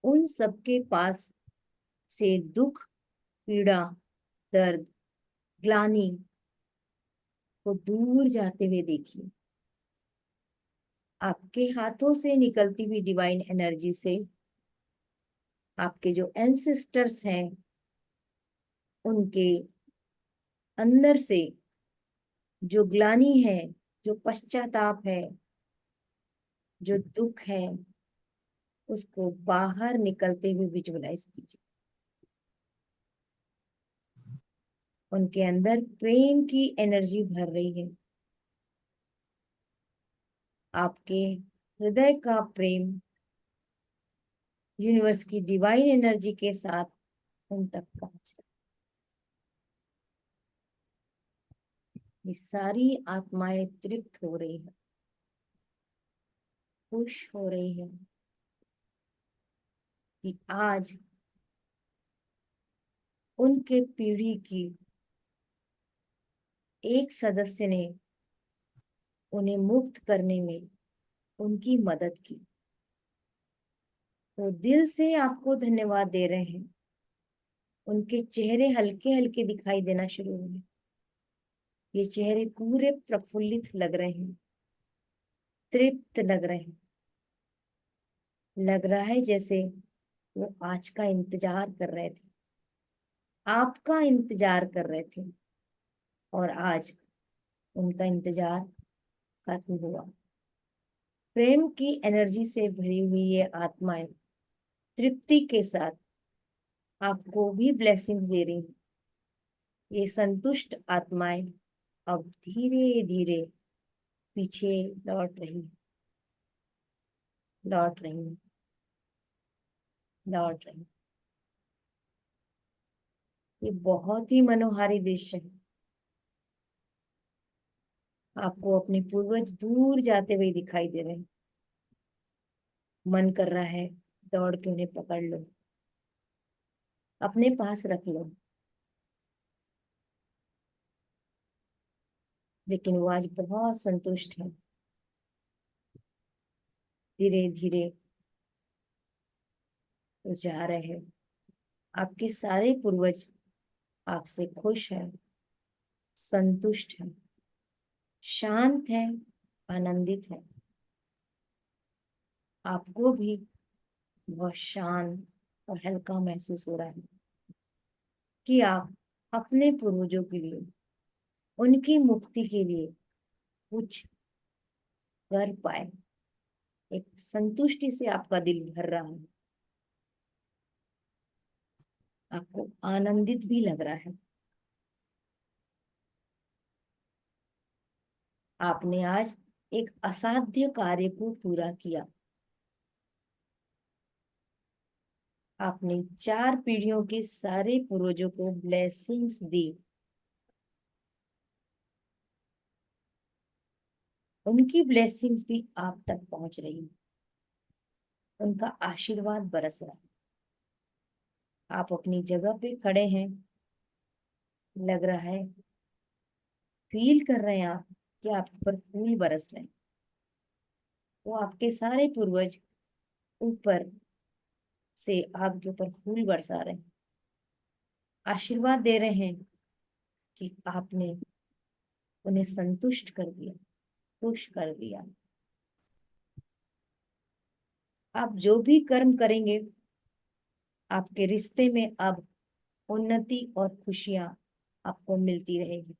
उन सबके पास से दुख, पीड़ा, दर्द, ग्लानि को दूर जाते हुए देखिए। आपके हाथों से निकलती हुई डिवाइन एनर्जी से आपके जो एंसेस्टर्स हैं उनके अंदर से जो ग्लानि है, जो पश्चाताप है, जो दुख है, उसको बाहर निकलते हुए विजुअलाइज कीजिए। उनके अंदर प्रेम की एनर्जी भर रही है। आपके हृदय का प्रेम यूनिवर्स की डिवाइन एनर्जी के साथ उन तक पहुंच रहा है। ये सारी आत्माएं तृप्त हो रही है, खुश हो रही है कि आज उनके पीढ़ी की एक सदस्य ने उन्हें मुक्त करने में उनकी मदद की। वो दिल से आपको धन्यवाद दे रहे हैं। उनके चेहरे हल्के हल्के दिखाई देना शुरू हुए। ये चेहरे पूरे प्रफुल्लित लग रहे हैं, तृप्त लग रहे हैं। लग रहा है जैसे वो आज का इंतजार कर रहे थे, आपका इंतजार कर रहे थे, और आज उनका इंतजार खत्म हुआ। प्रेम की एनर्जी से भरी हुई ये आत्माएं तृप्ति के साथ आपको भी ब्लेसिंग्स दे रही हैं। ये संतुष्ट आत्माएं अब धीरे धीरे पीछे लौट रही, लौट रही, लौट रही। ये बहुत ही मनोहारी दृश्य है। आपको अपने पूर्वज दूर जाते हुए दिखाई दे रहे हैं। मन कर रहा है दौड़ के उन्हें पकड़ लो, अपने पास रख लो, लेकिन वो आज बहुत संतुष्ट है। धीरे धीरे वो जा रहे हैं। आपके सारे पूर्वज आपसे खुश है, संतुष्ट है, शांत है, आनंदित है। आपको भी बहुत शांत और हल्का महसूस हो रहा है कि आप अपने पूर्वजों के लिए, उनकी मुक्ति के लिए कुछ कर पाए। एक संतुष्टि से आपका दिल भर रहा है। आपको आनंदित भी लग रहा है। आपने आज एक असाध्य कार्य को पूरा किया। आपने 4 पीढ़ियों के सारे पूर्वजों को ब्लेसिंग्स दी। उनकी ब्लेसिंग्स भी आप तक पहुंच रही है। उनका आशीर्वाद बरस रहा है। आप अपनी जगह पे खड़े हैं। लग रहा है, फील कर रहे हैं आप कि आपके ऊपर फूल बरस रहे हैं। वो आपके सारे पूर्वज ऊपर से आपके ऊपर फूल बरसा रहे हैं, आशीर्वाद दे रहे हैं कि आपने उन्हें संतुष्ट कर दिया, खुश कर दिया। आप जो भी कर्म करेंगे, आपके रिश्ते में अब उन्नति और खुशियां आपको मिलती रहेगी,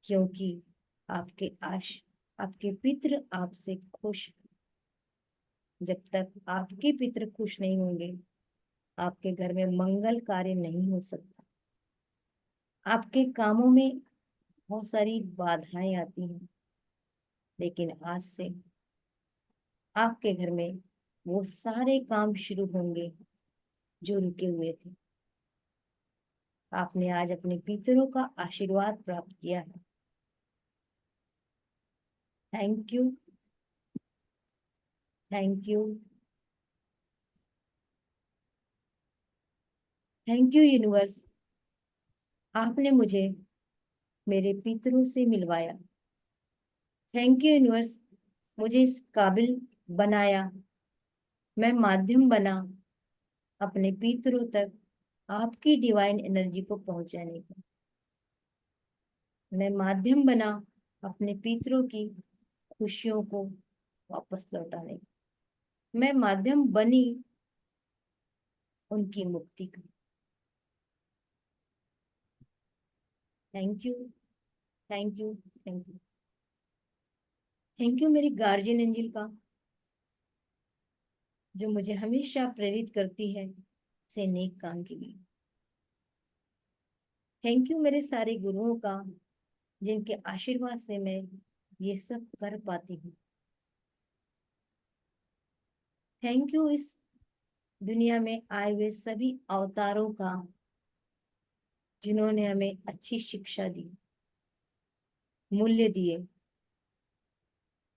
क्योंकि आपके पितृ आपसे खुश हैं। जब तक आपके पितृ खुश नहीं होंगे, आपके घर में मंगल कार्य नहीं हो सकता। आपके कामों में बहुत सारी बाधाएं आती हैं, लेकिन आज से आपके घर में वो सारे काम शुरू होंगे जो रुके हुए थे। आपने आज अपने पितरों का आशीर्वाद प्राप्त किया है। Thank you, thank you, thank you universe. आपने मुझे मेरे पितरों से मिलवाया। थैंक यू यूनिवर्स, मुझे इस काबिल बनाया। मैं माध्यम बना अपने पितरों तक आपकी डिवाइन एनर्जी को पहुंचाने का। मैं माध्यम बना अपने पितरों की खुशियों को वापस लौटाने का। मैं माध्यम बनी उनकी मुक्ति का। Thank you, thank you, thank you, thank you मेरी गार्जियन एंजल का, जो मुझे हमेशा प्रेरित करती है से नेक काम के लिए। थैंक यू मेरे सारे गुरुओं का, जिनके आशीर्वाद से मैं ये सब कर पाती हूँ। थैंक यू इस दुनिया में आए हुए सभी अवतारों का, जिन्होंने हमें अच्छी शिक्षा दी, मूल्य दिए,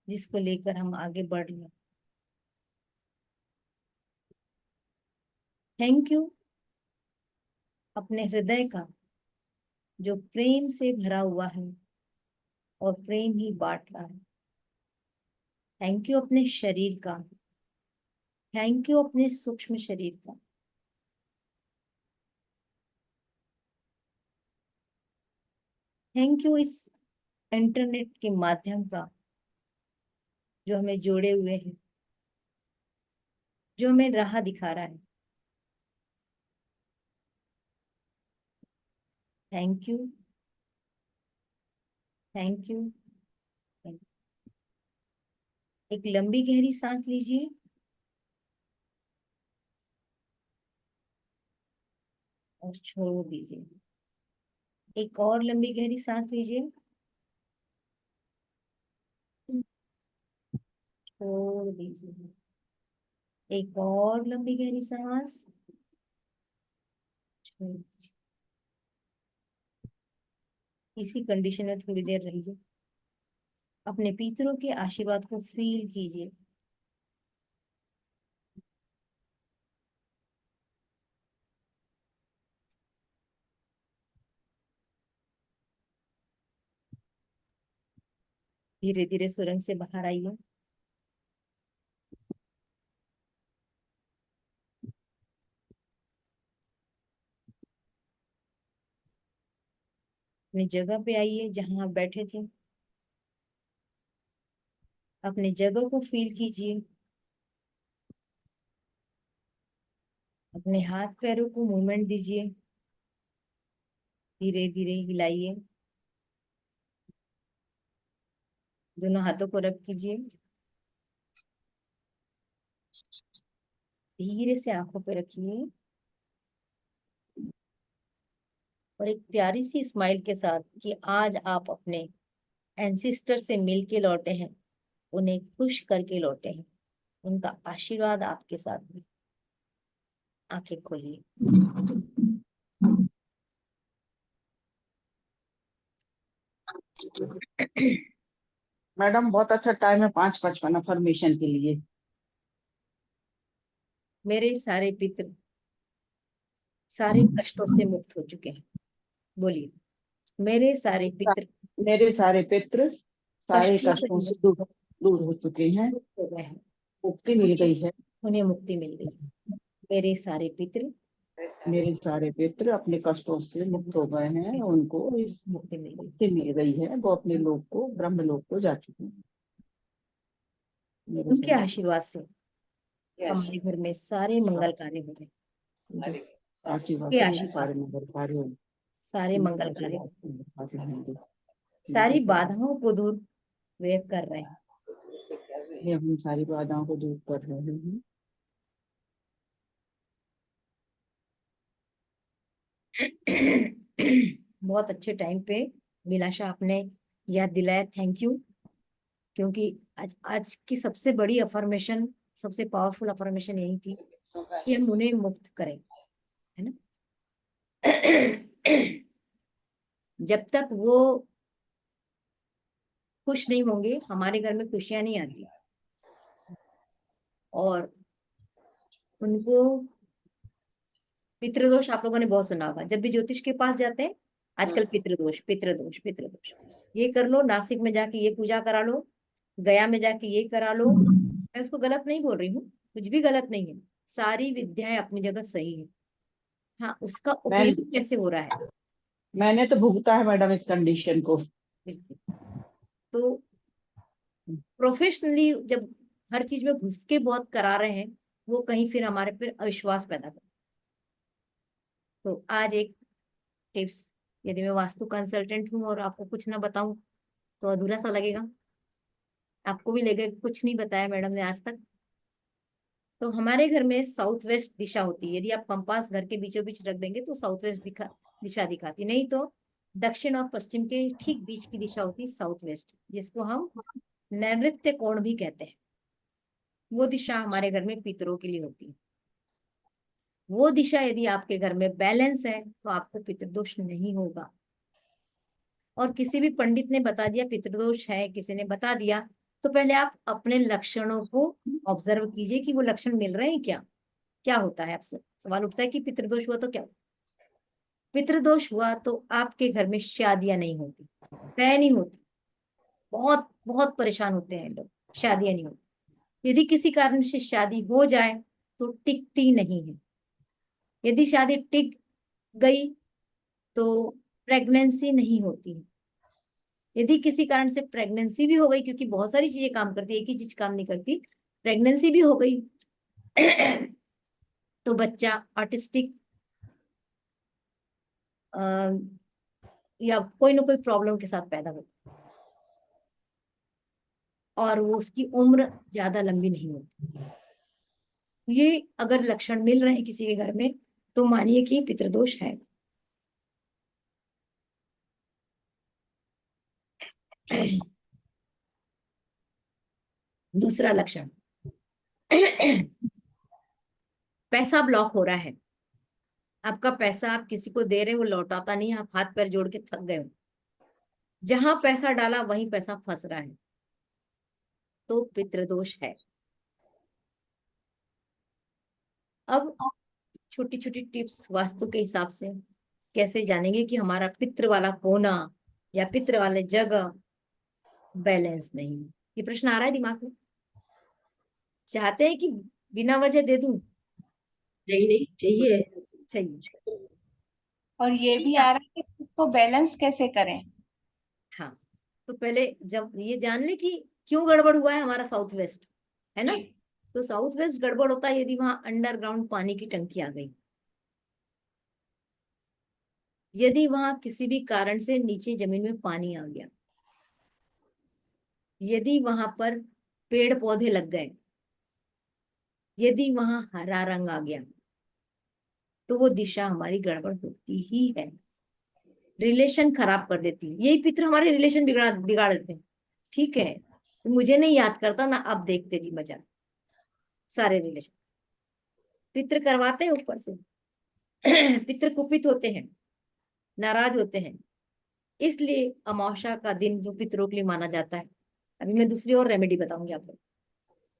जिसको लेकर हम आगे बढ़ रहे हैं। थैंक यू अपने हृदय का, जो प्रेम से भरा हुआ है और प्रेम ही बांट रहा है। थैंक यू अपने शरीर का, थैंक यू अपने सूक्ष्म शरीर का। थैंक यू इस इंटरनेट के माध्यम का, जो हमें जोड़े हुए है, जो हमें राह दिखा रहा है। Thank you, thank you, thank you. एक लंबी गहरी सांस लीजिए और छोड़ दीजिए। एक और लंबी गहरी सांस लीजिए, छोड़ दीजिए। एक और लंबी गहरी सांस, छोड़ दीजिए। इसी कंडीशन में थोड़ी देर रहिए। अपने पितरों के आशीर्वाद को फील कीजिए। धीरे धीरे सुरंग से बाहर आइए। अपनी जगह पे आइए जहां आप बैठे थे। अपने जगह को फील कीजिए। अपने हाथ पैरों को मूवमेंट दीजिए। धीरे धीरे हिलाइए। दोनों हाथों को रब कीजिए। धीरे से आंखों पे रखिए और एक प्यारी सी स्माइल के साथ कि आज आप अपने एंसिस्टर से मिल के लौटे हैं, उन्हें खुश करके लौटे हैं, उनका आशीर्वाद आपके साथ में। आंखें खोलिए। मैडम बहुत अच्छा टाइम है 5:55 अफर्मेशन के लिए। मेरे सारे पितृ सारे कष्टों से मुक्त हो चुके हैं। बोलिए, मेरे सारे पितृ मेरे सारे पितृ सारे कष्टों से कष्टों से दूर मुक्त दूर हो चुके हैं, हो गए हैं। मुक्ति मिल उन्हें गई है। उन्हें मुक्ति मिल गई। मेरे सारे पितृ मेरे सारे पितृ अपने कष्टों से मुक्त हो गए हैं, उनको इस मुक्ति मिल गई। मुक्ति मिल गई है, वो अपने लोक को ब्रह्म लोक को जा चुके हैं। मेरे उनके सारे आशीर्वाद से हमारे घर में सारे मंगल कार्य हो रहे हैं। आशीर्वाद उनके से मेरे आशीर्वाद सारे से मंगल कार्य हो सारे उनके मंगल कार्य हो आशीर्वाद से मेरे सारे होंगे। सारी बाधाओं को दूर वे कर रहे हैं। ये हम सारी बाधाओं को दूर कर रहे हैं। बहुत अच्छे टाइम पे विलाशा आपने याद दिलाया। Thank you. क्योंकि आज आज की सबसे बड़ी अफर्मेशन, सबसे पावरफुल अफर्मेशन यही थी कि हम उन्हें मुक्त करें। है ना। जब तक वो खुश नहीं होंगे हमारे घर में खुशियां नहीं आती। और उनको पितृदोष आप लोगों ने बहुत सुना होगा, जब भी ज्योतिष के पास जाते हैं आजकल पितृदोष पितृदोष पितृदोष, ये कर लो, नासिक में जाके ये पूजा करा लो, गया में जाके ये करा लो। मैं उसको गलत नहीं बोल रही हूँ, कुछ भी गलत नहीं है, सारी विद्याएं अपनी जगह सही है। हाँ, उसका मैं उपयोग कैसे हो रहा है। मैंने तो भुगता है मैडम इस कंडीशन को। बिल्कुल। तो प्रोफेशनली जब हर चीज में घुस के बहुत करा रहे हैं, वो कहीं फिर हमारे पर अविश्वास पैदा कर। तो आज एक टिप्स, यदि मैं वास्तु कंसल्टेंट हूँ और आपको कुछ ना बताऊं तो अधूरा सा लगेगा, आपको भी लगेगा कि कुछ नहीं बताया मैडम ने आज तक। तो हमारे घर में साउथ वेस्ट दिशा होती है, यदि आप कंपास घर के बीचों बीच रख देंगे तो साउथ वेस्ट दिशा दिखाती, नहीं तो दक्षिण और पश्चिम के ठीक बीच की दिशा होती है साउथ वेस्ट, जिसको हम नैऋत्य कोण भी कहते हैं। वो दिशा हमारे घर में पितरों के लिए होती है। वो दिशा यदि आपके घर में बैलेंस है तो आपको पितृदोष नहीं होगा। और किसी भी पंडित ने बता दिया पितृदोष है, किसी ने बता दिया, तो पहले आप अपने लक्षणों को ऑब्जर्व कीजिए कि वो लक्षण मिल रहे हैं क्या। क्या होता है, आपसे सवाल उठता है कि पितृदोष हुआ तो क्या। पितृदोष हुआ तो आपके घर में शादियां नहीं होती, तय नहीं होती, बहुत बहुत परेशान होते हैं लोग, शादियां नहीं होती। यदि किसी कारण से शादी हो जाए तो टिकती नहीं है। यदि शादी टिक गई तो प्रेगनेंसी नहीं होती है। यदि किसी कारण से प्रेगनेंसी भी हो गई, क्योंकि बहुत सारी चीजें काम करती है, एक ही चीज काम नहीं करती, प्रेगनेंसी भी हो गई तो बच्चा ऑटिस्टिक या कोई ना कोई प्रॉब्लम के साथ पैदा होता है, और वो उसकी उम्र ज्यादा लंबी नहीं होती। ये अगर लक्षण मिल रहे हैं किसी के घर में तो मानिए कि पितृदोष है। दूसरा लक्षण, पैसा ब्लॉक हो रहा है। आपका पैसा आप किसी को दे रहे हो, वो लौटाता नहीं, आप हाथ पैर जोड़ के थक गए हो, जहां पैसा डाला वहीं पैसा फंस रहा है, तो पितृदोष है। अब छोटी छोटी टिप्स वास्तु के हिसाब से कैसे जानेंगे कि हमारा पितृ वाला कोना या पितृ वाले जगह बैलेंस नहीं है। ये प्रश्न आ रहा है दिमाग में, चाहते हैं कि बिना वजह दे दूं। नहीं नहीं चाहिए। चाहिए। और ये भी आ रहा है कि इसको बैलेंस कैसे करें। हाँ, तो पहले जब ये जान ले कि क्यों गड़बड़ हुआ है हमारा साउथ वेस्ट, है ना। तो साउथ वेस्ट गड़बड़ होता है यदि वहां अंडरग्राउंड पानी की टंकी आ गई, यदि वहां किसी भी कारण से नीचे जमीन में पानी आ गया, यदि वहां पर पेड़ पौधे लग गए, यदि वहां हरा रंग आ गया, तो वो दिशा हमारी गड़बड़ होती ही है, रिलेशन खराब कर देती है। यही पितृ हमारे रिलेशन बिगाड़ बिगाड़ देते हैं। ठीक है, तो मुझे नहीं याद करता ना, अब देखते जी मजा, सारे रिलेशन पितृ करवाते हैं ऊपर से पितृ कुपित होते हैं, नाराज होते हैं। इसलिए अमावस्या का दिन जो पितरों के लिए माना जाता है, अभी मैं दूसरी और रेमेडी बताऊंगी आपको।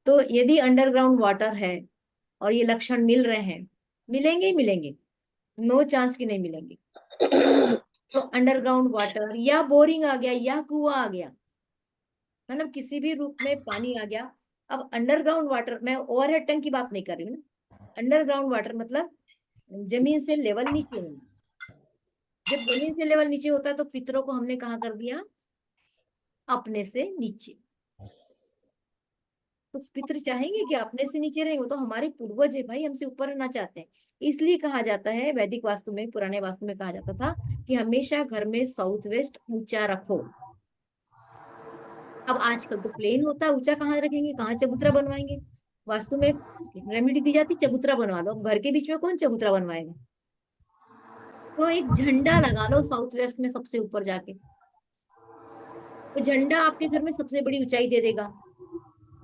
तो यदि अंडरग्राउंड वाटर है और ये लक्षण मिल रहे हैं, मिलेंगे ही मिलेंगे, नो चांस की नहीं मिलेंगे। तो अंडरग्राउंड वाटर या बोरिंग आ गया या कुआं आ गया, मतलब किसी भी रूप में पानी आ गया। अब अंडरग्राउंड वाटर, मैं ओवरहेड टैंक की बात नहीं कर रही हूँ ना, अंडरग्राउंड वाटर मतलब जमीन से लेवल नीचे होना। जब जमीन से लेवल नीचे होता है तो पितरों को हमने कहाँ कर दिया, अपने से नीचे। तो पितृ चाहेंगे कि अपने से नीचे रहेंगे, तो हमारे पूर्वज है भाई, हमसे ऊपर रहना चाहते हैं। इसलिए कहा जाता है वैदिक वास्तु में, पुराने वास्तु में कहा जाता था कि हमेशा घर में साउथ वेस्ट ऊंचा रखो। अब आजकल तो प्लेन होता है, ऊंचा कहाँ रखेंगे, कहाँ चबूतरा बनवाएंगे। वास्तु में रेमेडी दी जाती, चबूतरा बनवा लो। अब घर के बीच में कौन चबूतरा बनवाएगा, तो एक झंडा लगा लो साउथ वेस्ट में सबसे ऊपर जाके, वो झंडा आपके घर में सबसे बड़ी ऊंचाई दे देगा।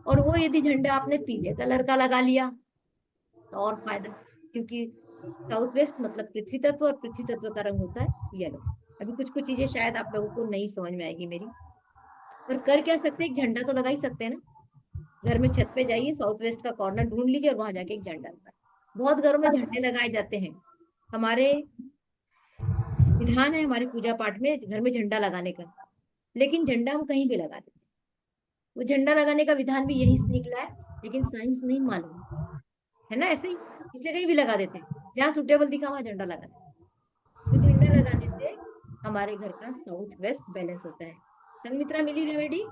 और वो यदि झंडा आपने पीले कलर का लगा लिया तो और फायदा, क्योंकि साउथ वेस्ट मतलब पृथ्वी तत्व, और पृथ्वी तत्व का रंग होता है येलो। अभी कुछ कुछ चीजें शायद आप लोगों को नहीं समझ में आएगी मेरी, पर कर क्या सकते हैं, एक झंडा तो लगा ही सकते हैं ना। घर में छत पे जाइए, साउथ वेस्ट का कॉर्नर ढूंढ लीजिए और वहां जाके एक झंडा लगा। बहुत घरों में झंडे लगाए जाते हैं। हमारे विधान है हमारी पूजा पाठ में घर में झंडा लगाने का, लेकिन झंडा हम कहीं भी लगा देते हैं। वो झंडा लगाने का विधान भी यहीं से निकला है, लेकिन साइंस नहीं मालूम है ना, ऐसे ही इसलिए कहीं भी लगा देते हैं, जहाँ सुटेबल दिखा वहां झंडा लगा देते हैं। तो झंडा लगाने से हमारे घर का साउथ वेस्ट बैलेंस होता है। संगमित्रा मिली रेमेडी।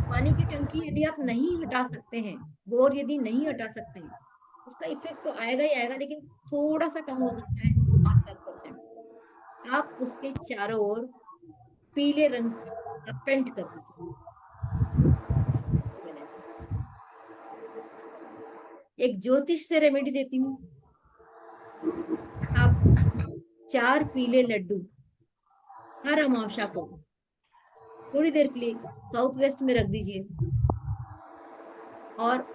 पानी की टंकी यदि आप नहीं हटा सकते हैं, बोर यदि नहीं हटा सकते हैं, उसका इफेक्ट तो आएगा ही आएगा, लेकिन थोड़ा सा कम हो सकता है, 5-7%। आप उसके चारों ओर पीले रंग का पेंट कर दीजिए, तो बैलेंस हो। एक ज्योतिष से रेमेडी देती हूँ। आप 4 पीले लड्डू हर अमावस्या को थोड़ी देर के लिए साउथ वेस्ट में रख दीजिए, और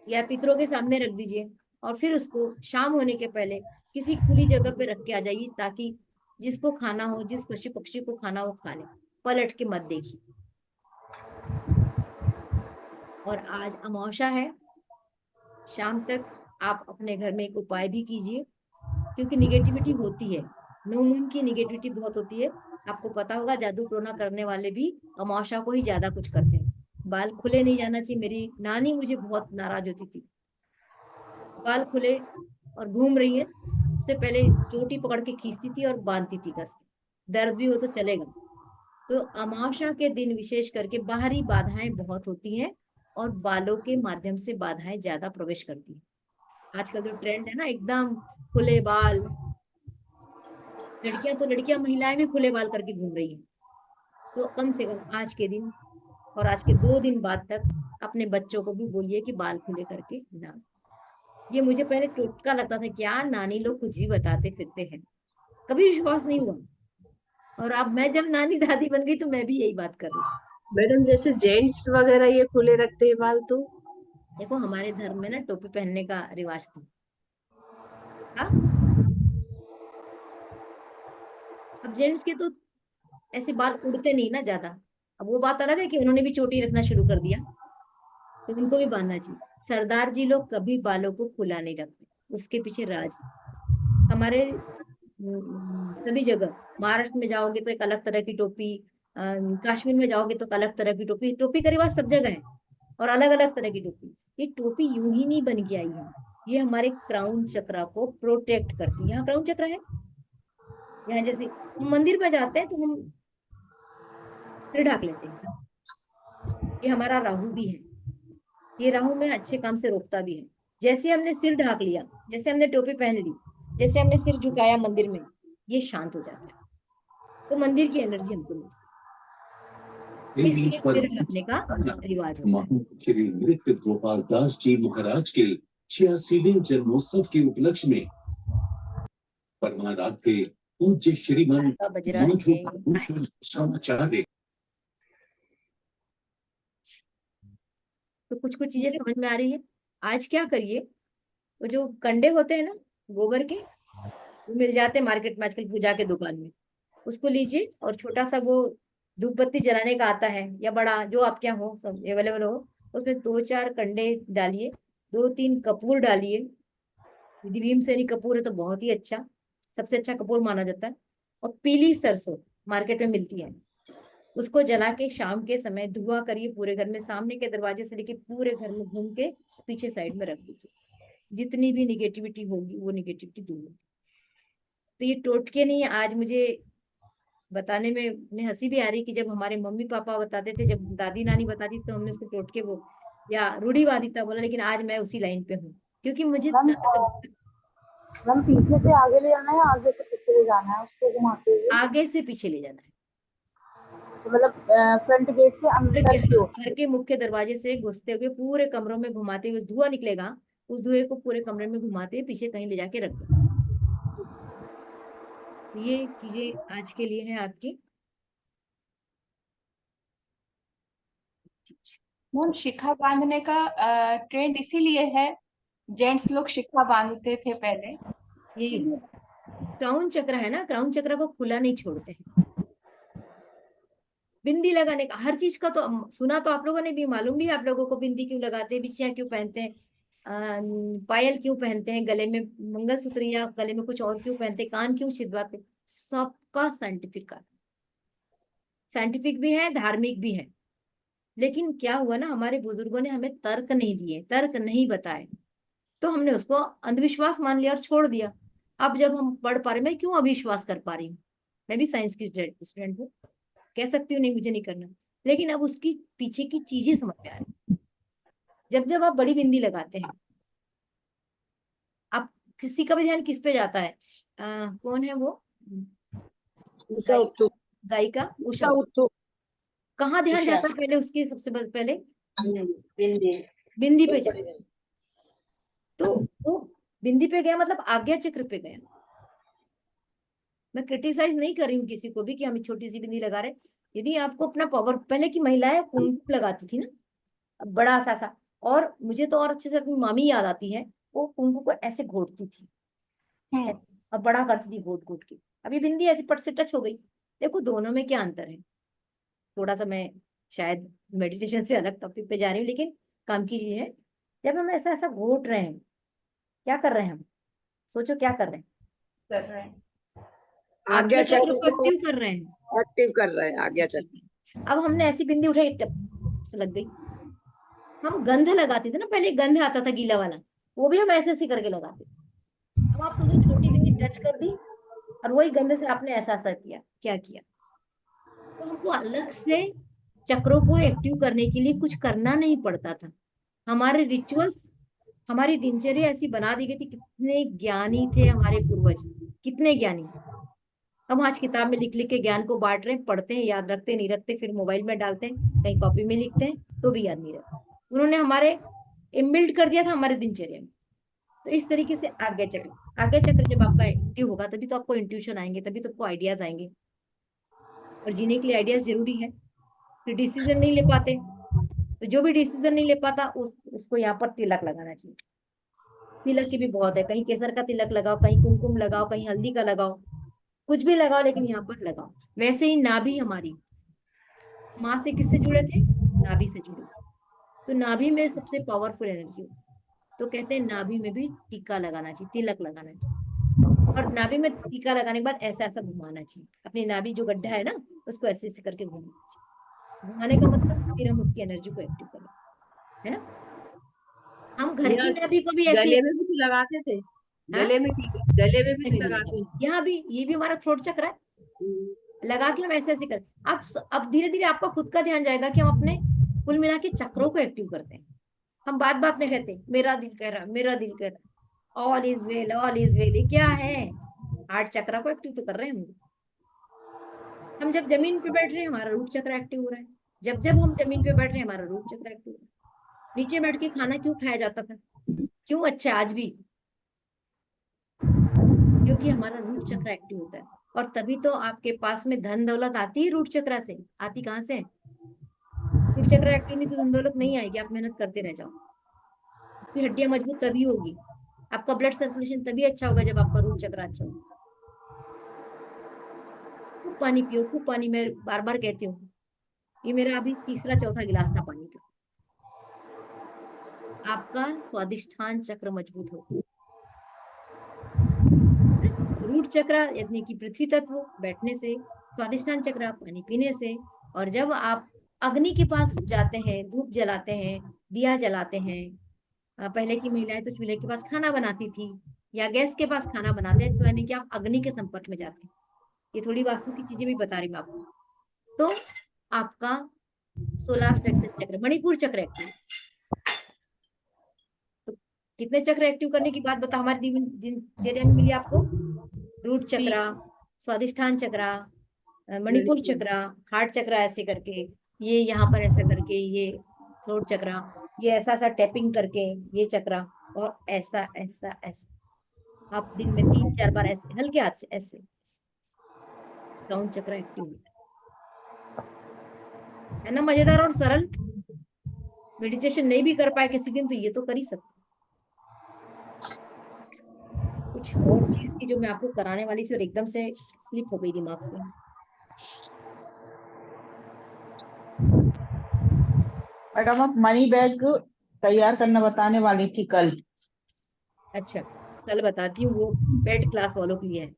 या पितरों के सामने रख दीजिए, और फिर उसको शाम होने के पहले किसी खुली जगह पे रख के आ जाइए, ताकि जिसको खाना हो, जिस पशु पक्षी को खाना हो खा ले, पलट के मत देखिए। और आज अमावस्या है, शाम तक आप अपने घर में एक उपाय भी कीजिए, क्योंकि निगेटिविटी होती है, नो मून की निगेटिविटी बहुत होती है। आपको पता होगा जादू टोना करने वाले भी अमावस्या को ही ज्यादा कुछ करते हैं। बाल खुले नहीं जाना चाहिए, मेरी नानी मुझे बहुत नाराज होती थी, बाल खुले और घूम रही है, सबसे पहले चोटी पकड़ के खींचती थी और बांधती थी कस के, दर्द भी हो तो चलेगा। तो अमावस्या के दिन विशेष करके बाहरी बाधाएं बहुत होती हैं, और बालों के माध्यम से बाधाएं ज्यादा प्रवेश करती हैं। आजकल जो ट्रेंड है ना, एकदम खुले बाल, लड़कियां तो लड़कियां, महिलाएं भी खुले बाल करके घूम रही हैं। तो कम से कम आज के दिन और आज के 2 दिन बाद तक अपने बच्चों को भी बोलिए कि बाल खुले करके ना। ये मुझे पहले टोटका लगता था, क्या नानी लोग कुछ भी बताते फिरते हैं, कभी विश्वास नहीं हुआ। और अब मैं जब नानी दादी बन गई तो मैं भी यही बात कर रही हूँ। मैडम जैसे जेंट्स वगैरह ये खुले रखते हैं बाल तो? देखो हमारे धर्म में ना टोपी पहनने का रिवाज था। हाँ, अब जेंट्स के तो ऐसे बाल उड़ते नहीं ना ज्यादा। अब वो बात अलग है कि उन्होंने भी चोटी रखना शुरू कर दिया, तो उनको भी बांधना चाहिए। सरदार जी लोग कभी बालों को खुला नहीं रखते, उसके पीछे राज है। हमारे सभी जगह, महाराष्ट्र में जाओगे तो एक अलग तरह की टोपी, कश्मीर में जाओगे तो एक अलग तरह की टोपी, टोपी का रिवाज सब जगह है, और अलग अलग तरह की टोपी। ये टोपी यूं ही नहीं बन के आई है, ये हमारे क्राउन चक्रा को प्रोटेक्ट करती है। यहाँ क्राउन चक्र है, यहाँ जैसे हम मंदिर में जाते हैं तो हम सिर ढाक लेते हैं, ये हमारा राहु भी है, ये राहु में अच्छे काम से रोकता भी है। जैसे हमने सिर ढाक लिया, जैसे हमने टोपी पहन ली, जैसे हमने सिर झुकाया मंदिर में, ये शांत हो जाता है, तो मंदिर की एनर्जी हमको मिलती है। तो इसलिए सिर ढकने का रिवाज होता है। श्री नृत्य गोपाल दास जी महाराज के 86वें जन्मोत्सव के उपलक्ष्य में परमाराध्य पूज्य श्रीमान बजरंग समाचार्य। तो कुछ कुछ चीजें समझ में आ रही है। आज क्या करिए, वो जो कंडे होते हैं ना गोबर के, वो मिल जाते हैं मार्केट में आजकल पूजा के दुकान में, उसको लीजिए, और छोटा सा वो धूप बत्ती जलाने का आता है, या बड़ा जो आपके यहाँ हो, सब अवेलेबल हो, उसमें 2-4 कंडे डालिए, 2-3 कपूर डालिए। यदि भीमसेनी कपूर है तो बहुत ही अच्छा, सबसे अच्छा कपूर माना जाता है। और पीली सरसों मार्केट में मिलती है, उसको जला के शाम के समय धुआं करिए पूरे घर में, सामने के दरवाजे से लेके पूरे घर में घूम के पीछे साइड में रख दीजिए। जितनी भी निगेटिविटी होगी वो निगेटिविटी दूर होगी। तो ये टोटके नहीं है, आज मुझे बताने में उन्हें हंसी भी आ रही कि जब हमारे मम्मी पापा बताते थे, जब दादी नानी बताती तो हमने उसको टोटके वो या रूढ़िवादिता बोला, लेकिन आज मैं उसी लाइन पे हूँ, क्योंकि मुझे मैम पीछे से आगे ले जाना है या आगे से पीछे ले जाना है उसको घुमाते हुए? आगे से पीछे ले जाना है, तो मतलब फ्रंट गेट से अंदर की ओर। घर के मुख्य दरवाजे से घुसते हुए पूरे कमरों में घुमाते हुए धुआं निकलेगा, उस धुएं को पूरे कमरे में घुमाते हुए पीछे कहीं ले जाके रख दो। ये चीजें आज के लिए है आपकी। मैम शिखा बांधने का ट्रेंड इसीलिए है जेंट्स लोग शिखा बांधते थे पहले। यही क्राउन चक्र है ना, क्राउन चक्र को खुला नहीं छोड़ते हैं। बिंदी लगाने का हर चीज का तो सुना तो आप लोगों ने भी, मालूम भी है आप लोगों को, बिंदी क्यों लगाते हैं, बिछिया क्यों पहनते हैं, पायल क्यों पहनते हैं, गले में मंगलसूत्र या गले में कुछ और क्यों पहनते हैं, कान क्यों छिदवाते हैं, सबका साइंटिफिक भी है, धार्मिक भी है। लेकिन क्या हुआ ना, हमारे बुजुर्गों ने हमें तर्क नहीं दिए, तर्क नहीं बताए, तो हमने उसको अंधविश्वास मान लिया और छोड़ दिया। अब जब हम पढ़ पा रहे, मैं क्यों अविश्वास कर पा रही हूँ, मैं भी साइंस की स्टूडेंट हूँ, कह सकती हूँ नहीं मुझे नहीं करना, लेकिन अब उसकी पीछे की चीजें समझ में आ रही। जब जब आप बड़ी बिंदी लगाते हैं, आप किसी का भी ध्यान किस पे जाता है, कौन है वो, उषा उत्थुप, गायिका उषा उषा, उत्थुप। कहाँ ध्यान उषा। जाता है पहले उसके, सबसे पहले बिंदी। बिंदी पे जाता है। तो वो बिंदी पे गया मतलब आज्ञा चक्र पे गया। मैं क्रिटिसाइज नहीं कर रही हूँ किसी को भी कि हम छोटी सी बिंदी लगा रहे, यदि आपको अपना पावर, पहले की महिलाएं कुमकुम लगाती थी ना, बड़ा सा, और मुझे तो और अच्छे से अपनी मामी याद आती है, वो कुमकुम को ऐसे घोटती थी ऐसे, और बड़ा करती थी घोट घोट के। अभी बिंदी ऐसे पट से टच हो गई। देखो दोनों में क्या अंतर है, थोड़ा सा मैं शायद मेडिटेशन से अलग टॉपिक पे जा रही हूँ, लेकिन काम की चीज है। जब हम ऐसा ऐसा घोट रहे हैं, क्या कर रहे हैं हम, सोचो क्या कर रहे हैं, कर रहे हैं। आज्ञा आज्ञा चक्र चक्र को को एक्टिव कर रहे हैं। एक्टिव कर रहे हैं, आज्ञा चक्र। अब हमने ऐसी बिंदी उठाई, टप से लग गई। हम गंध लगाते थे ना, पहले गंध आता था गीला वाला, वो भी हम ऐसे ऐसे करके लगाते थे। अब आप सोचो छोटी बिंदी टच कर दी, और वही गंध से आपने ऐसा असर किया, क्या किया। तो हमको अलग से चक्रों को एक्टिव करने के लिए कुछ करना नहीं पड़ता था। हमारे रिचुअल्स, हमारी दिनचर्या ऐसी बना दी गई थी। कितने ज्ञानी थे हमारे पूर्वज, कितने ज्ञानी। हम आज किताब में लिख लिख के ज्ञान को बांट रहे हैं, पढ़ते हैं, याद रखते नहीं रखते, फिर मोबाइल में डालते हैं, कहीं कॉपी में लिखते हैं, तो भी याद नहीं रहता। उन्होंने हमारे इनबिल्ट कर दिया था हमारे दिनचर्या में। तो इस तरीके से आज्ञा चक्र जब आपका एक्टिव होगा, तभी तो आपको इंट्यूशन आएंगे, तभी तो आपको आइडियाज आएंगे। और जीने के लिए आइडियाज जरूरी है। फिर डिसीजन नहीं ले पाते, तो जो भी डिसीजन नहीं ले पाता उसको यहाँ पर तिलक लगाना चाहिए। तिलक की भी बहुत है, कहीं केसर का तिलक लगाओ, कहीं कुमकुम लगाओ, कहीं हल्दी का लगाओ, कुछ भी लगाओ, लेकिन यहाँ पर लगाओ। वैसे ही नाभि हमारी माँ से किससे जुड़े थे, नाभि से जुड़े। तो नाभि में सबसे पावरफुल एनर्जी होती है। तो कहते हैं नाभि में भी टीका लगाना चाहिए, तिलक लगाना चाहिए। और नाभि में टीका लगाने के बाद ऐसा ऐसा घुमाना चाहिए, अपनी नाभि जो गड्ढा है ना, उसको ऐसे ऐसे करके घुमाना चाहिए। घुमाने का मतलब फिर हम उसकी एनर्जी को एक्टिव करें, है ना। हम घर की यहाँ नाभि को भी ऐसे, गले में भी तो लगाते थे, हाँ गले में भी नहीं तो नहीं लगाते नहीं, हैं। यहाँ भी, ये भी हमारा थ्रोट चक्र है, लगा के हम ऐसे ऐसे कर। अब धीरे धीरे आपका खुद का ध्यान जाएगा कि हम अपने कुल मिला के चक्रों को एक्टिव करते हैं। हम बात बात में कहते हैं मेरा दिल कह रहा, मेरा दिल कह रहा, all is well, all is well, ये क्या है, हार्ट चक्र को एक्टिव तो कर रहे हैं हम जब जमीन पे बैठ रहे हैं हमारा रूट चक्र एक्टिव हो रहा है। जब जब हम जमीन पे बैठ रहे हैं हमारा रूट चक्र एक्टिव हो रहा है। नीचे बैठ के खाना क्यों खाया जाता था, क्यों अच्छा आज भी, क्योंकि हमारा रूट चक्र एक्टिव होता है। और तभी तो आपके पास में धन दौलत आती है रूट चक्र से, आती कहाँ से, रूट चक्र एक्टिव नहीं तो धन दौलत नहीं आएगी, आप मेहनत करते रह जाओ। आपकी हड्डियां मजबूत तभी होगी, आपका ब्लड सर्कुलेशन तभी अच्छा होगा जब आपका रूट चक्र अच्छा होगा। खूब पानी पियो, खूब पानी, मैं बार बार कहती हूँ, ये मेरा अभी तीसरा चौथा गिलास था पानी का। आपका स्वादिष्ठान चक्र मजबूत होगा। रूट चक्र यानी कि पृथ्वी तत्व बैठने से, स्वादिष्ठान चक्र पानी पीने से। और जब आप अग्नि के पास जाते हैं, धूप जलाते हैं, दिया जलाते हैं, पहले की महिलाएं तो चूल्हे के पास खाना बनाती थी या गैस के पास खाना बनाते हैं, तो यानी कि आप अग्नि के संपर्क में जाते हैं। ये थोड़ी वास्तु की चीजें भी बता रही मैं आपको। तो आपका सोलार प्लेक्सस चक्र, मणिपुर चक्र एक्टिव। तो कितने चक्र एक्टिव करने की बात बता हमारी दिनचर्या में मिली आपको, रूट चक्र, स्वादिष्ठान चक्र, मणिपुर चक्र, हार्ट चक्र ऐसे करके, ये यहाँ पर ऐसा करके, ये थ्रोट चक्र, ये ऐसा ऐसा टैपिंग करके ये चक्र, और ऐसा ऐसा ऐसा आप दिन में 3-4 बार ऐसे हल्के हाथ से ऐसे राउंड चक्र एक्टिव होता है ना। मजेदार और सरल। मेडिटेशन नहीं भी कर पाए किसी दिन तो ये तो कर ही सकते। कुछ और चीज थी जो मैं आपको कराने वाली थी और एकदम से स्लिप हो गई दिमाग से। मैडम आप मनी बैग तैयार करना बताने वाली थी कल। अच्छा, कल बताती हूँ, वो पेड क्लास वालों के लिए है।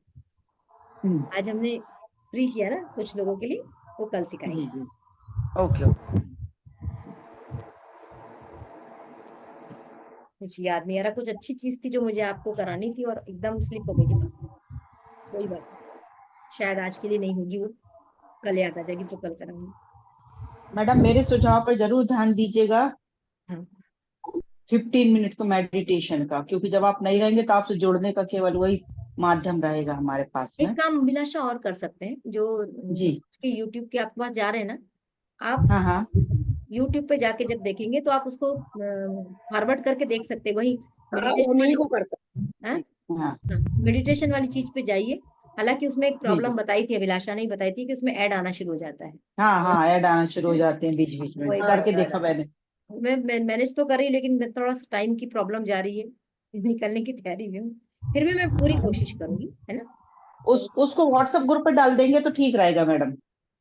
हम्म, आज हमने फ्री किया ना कुछ लोगों के लिए, वो कल सिखाएंगे। जी जी, ओके ओके। कुछ याद नहीं आ रहा, कुछ अच्छी चीज थी जो मुझे आपको करानी थी और एकदम स्लिप हो गई दिमाग से। कोई बात नहीं, शायद आज के लिए नहीं होगी वो, कल याद आ जाएगी तो कल कराऊंगी। मैडम मेरे सुझाव पर जरूर ध्यान दीजिएगा। हाँ, 15 मिनट का मेडिटेशन का, क्योंकि जब आप नहीं रहेंगे तो आपसे जुड़ने का केवल वही माध्यम रहेगा हमारे पास एक में। काम अभिलाषा और कर सकते हैं, जो जी, उसके यूट्यूब के आपके पास जा रहे हैं ना, आप हाँ हाँ यूट्यूब पे जाके जब देखेंगे तो आप उसको फॉरवर्ड करके देख सकते हैं, वही हाँ मेडिटेशन उन्हीं वाली। को कर सकते हाँ, जी। हाँ, मेडिटेशन वाली चीज पे जाइए। हालांकि उसमें एक जी जी, प्रॉब्लम बताई थी, अभिलाषा ने ही बताई थी कि उसमें ऐड आना शुरू हो जाता है। हाँ हाँ, ऐड आना शुरू हो जाते हैं बीच बीच में, वो एक बार करके देखा मैंने। मैं मैनेज तो कर रही, लेकिन मैं थोड़ा सा टाइम की प्रॉब्लम जा रही है, निकलने की तैयारी में हूँ। फिर भी मैं पूरी कोशिश करूंगी, है ना। तो उसको व्हाट्सएप ग्रुप पे डाल देंगे तो ठीक रहेगा मैडम,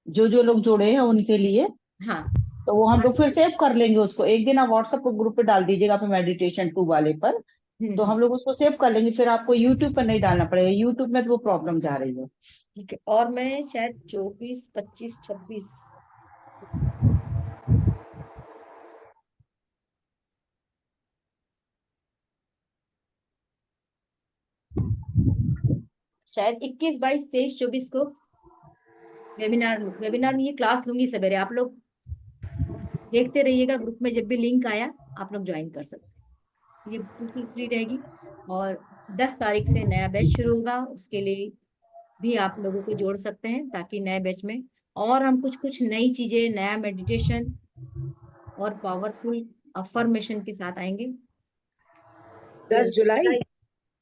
जो जो लोग जुड़े हैं उनके लिए। हाँ, तो वो हम लोग फिर सेव कर लेंगे उसको। एक दिन आप व्हाट्सएप ग्रुप पे डाल दीजिएगा अपने मेडिटेशन 2 वाले पर, तो हम्म, हम लोग उसको सेव कर लेंगे। फिर आपको यूट्यूब पर नहीं डालना पड़ेगा, यूट्यूब में तो वो प्रॉब्लम जा रही है। ठीक है। और मैं शायद 24, 25, 26 शायद 21, 22, 23, 24 को वेबिनार में ये क्लास लूंगी सवेरे। आप लोग देखते रहिएगा, ग्रुप में जब भी लिंक आया आप लोग ज्वाइन कर सकते हैं, ये बिल्कुल फ्री रहेगी। और 10 तारीख से नया बैच शुरू होगा, उसके लिए भी आप लोगों को जोड़ सकते हैं, ताकि नए बैच में और हम कुछ कुछ नई चीजें, नया मेडिटेशन और पावरफुल अफर्मेशन के साथ आएंगे। तो 10 जुलाई।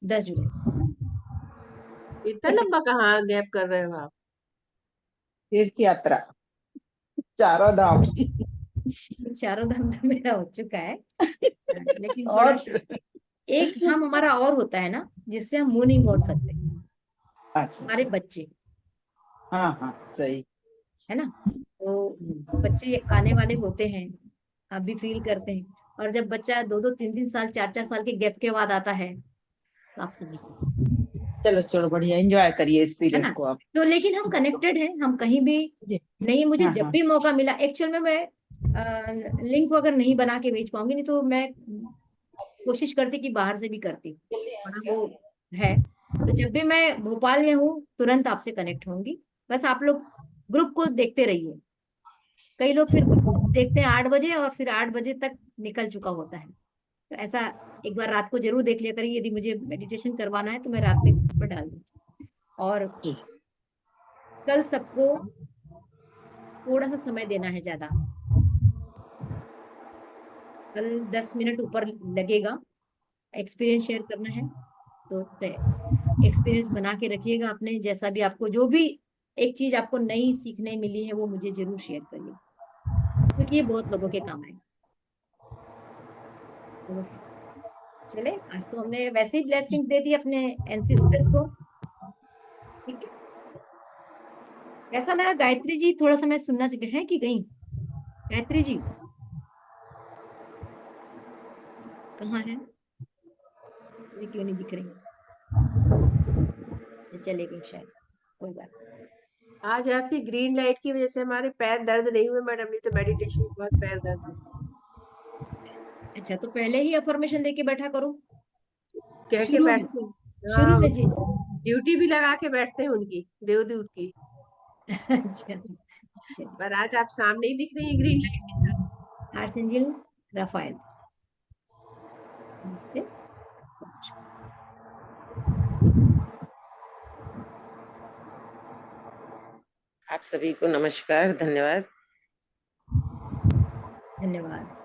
10 जुलाई। इतना लंबा कहाँ गैप कर रहे हो आप? तीर्थ यात्रा, चारों धाम। चारों धाम तो मेरा हो चुका है, लेकिन थोड़ा और एक हम हमारा और होता है ना, जिससे हम मुंह नहीं मोड़ सकते, अच्छा हमारे अच्छा, बच्चे, हाँ हाँ सही। है ना। तो बच्चे आने वाले होते हैं, आप भी फील करते हैं। और जब बच्चा 2-2, 3-3 साल, 4-4 साल के गैप के बाद आता है, तो आप समझ सकते चलो चलो, बढ़िया, एंजॉय करिए इस हैं, है पीरियड ना। को आप। तो लेकिन हम कनेक्टेड हैं, हम कहीं भी जी, नहीं, मुझे हाँ जब हाँ, भी मौका मिला, एक्चुअल में मैं लिंक वगैरह नहीं बना के भेज पाऊंगी, नहीं तो मैं कोशिश करती कि बाहर से भी करती, और वो है। तो जब भी मैं भोपाल में हूँ तुरंत आपसे कनेक्ट होंगी। बस आप लोग ग्रुप को देखते रहिए। कई लोग फिर देखते हैं 8 बजे, और फिर 8 बजे तक निकल चुका होता है। तो ऐसा एक बार रात को जरूर देख लिया करिए, यदि मुझे मेडिटेशन करवाना है तो मैं रात में ग्रुप पर डाल दूँ। और जी कल सबको थोड़ा सा समय देना है ज्यादा, कल 10 मिनट ऊपर लगेगा, एक्सपीरियंस शेयर करना है। तो एक्सपीरियंस बना के रखिएगा अपने, जैसा भी आपको जो भी एक चीज आपको नई सीखने मिली है वो मुझे जरूर शेयर करिए, क्योंकि ये बहुत लोगों के काम आए। तो चले, आज तो हमने वैसे ही ब्लेसिंग दे दी अपने एंसिस्टर को। ठीक है, कैसा लगा गायत्री जी? थोड़ा सा मैं सुनना चाहिए है कि गई गायत्री जी? कहाँ है, ये क्यों नहीं दिख रही? ये चले गई शायद, कोई बात आज आपकी ग्रीन लाइट की वजह से हमारे पैर दर्द नहीं हुए मैडम, नहीं तो मेडिटेशन के बाद पैर दर्द है। नहीं। अच्छा, तो पहले ही अफर्मेशन देके बैठा करो कह के शुरू में। बैठते हैं, शुरू हाँ। में जी। ड्यूटी भी लगा के बैठते हैं उनकी, देवदूत की। अच्छा, चलिए। पर आज आप सामने ही दिख रही हैं ग्रीन लाइट के साथ। आर्चेंजल राफाएल, नमस्ते। आप सभी को नमस्कार, धन्यवाद। धन्यवाद।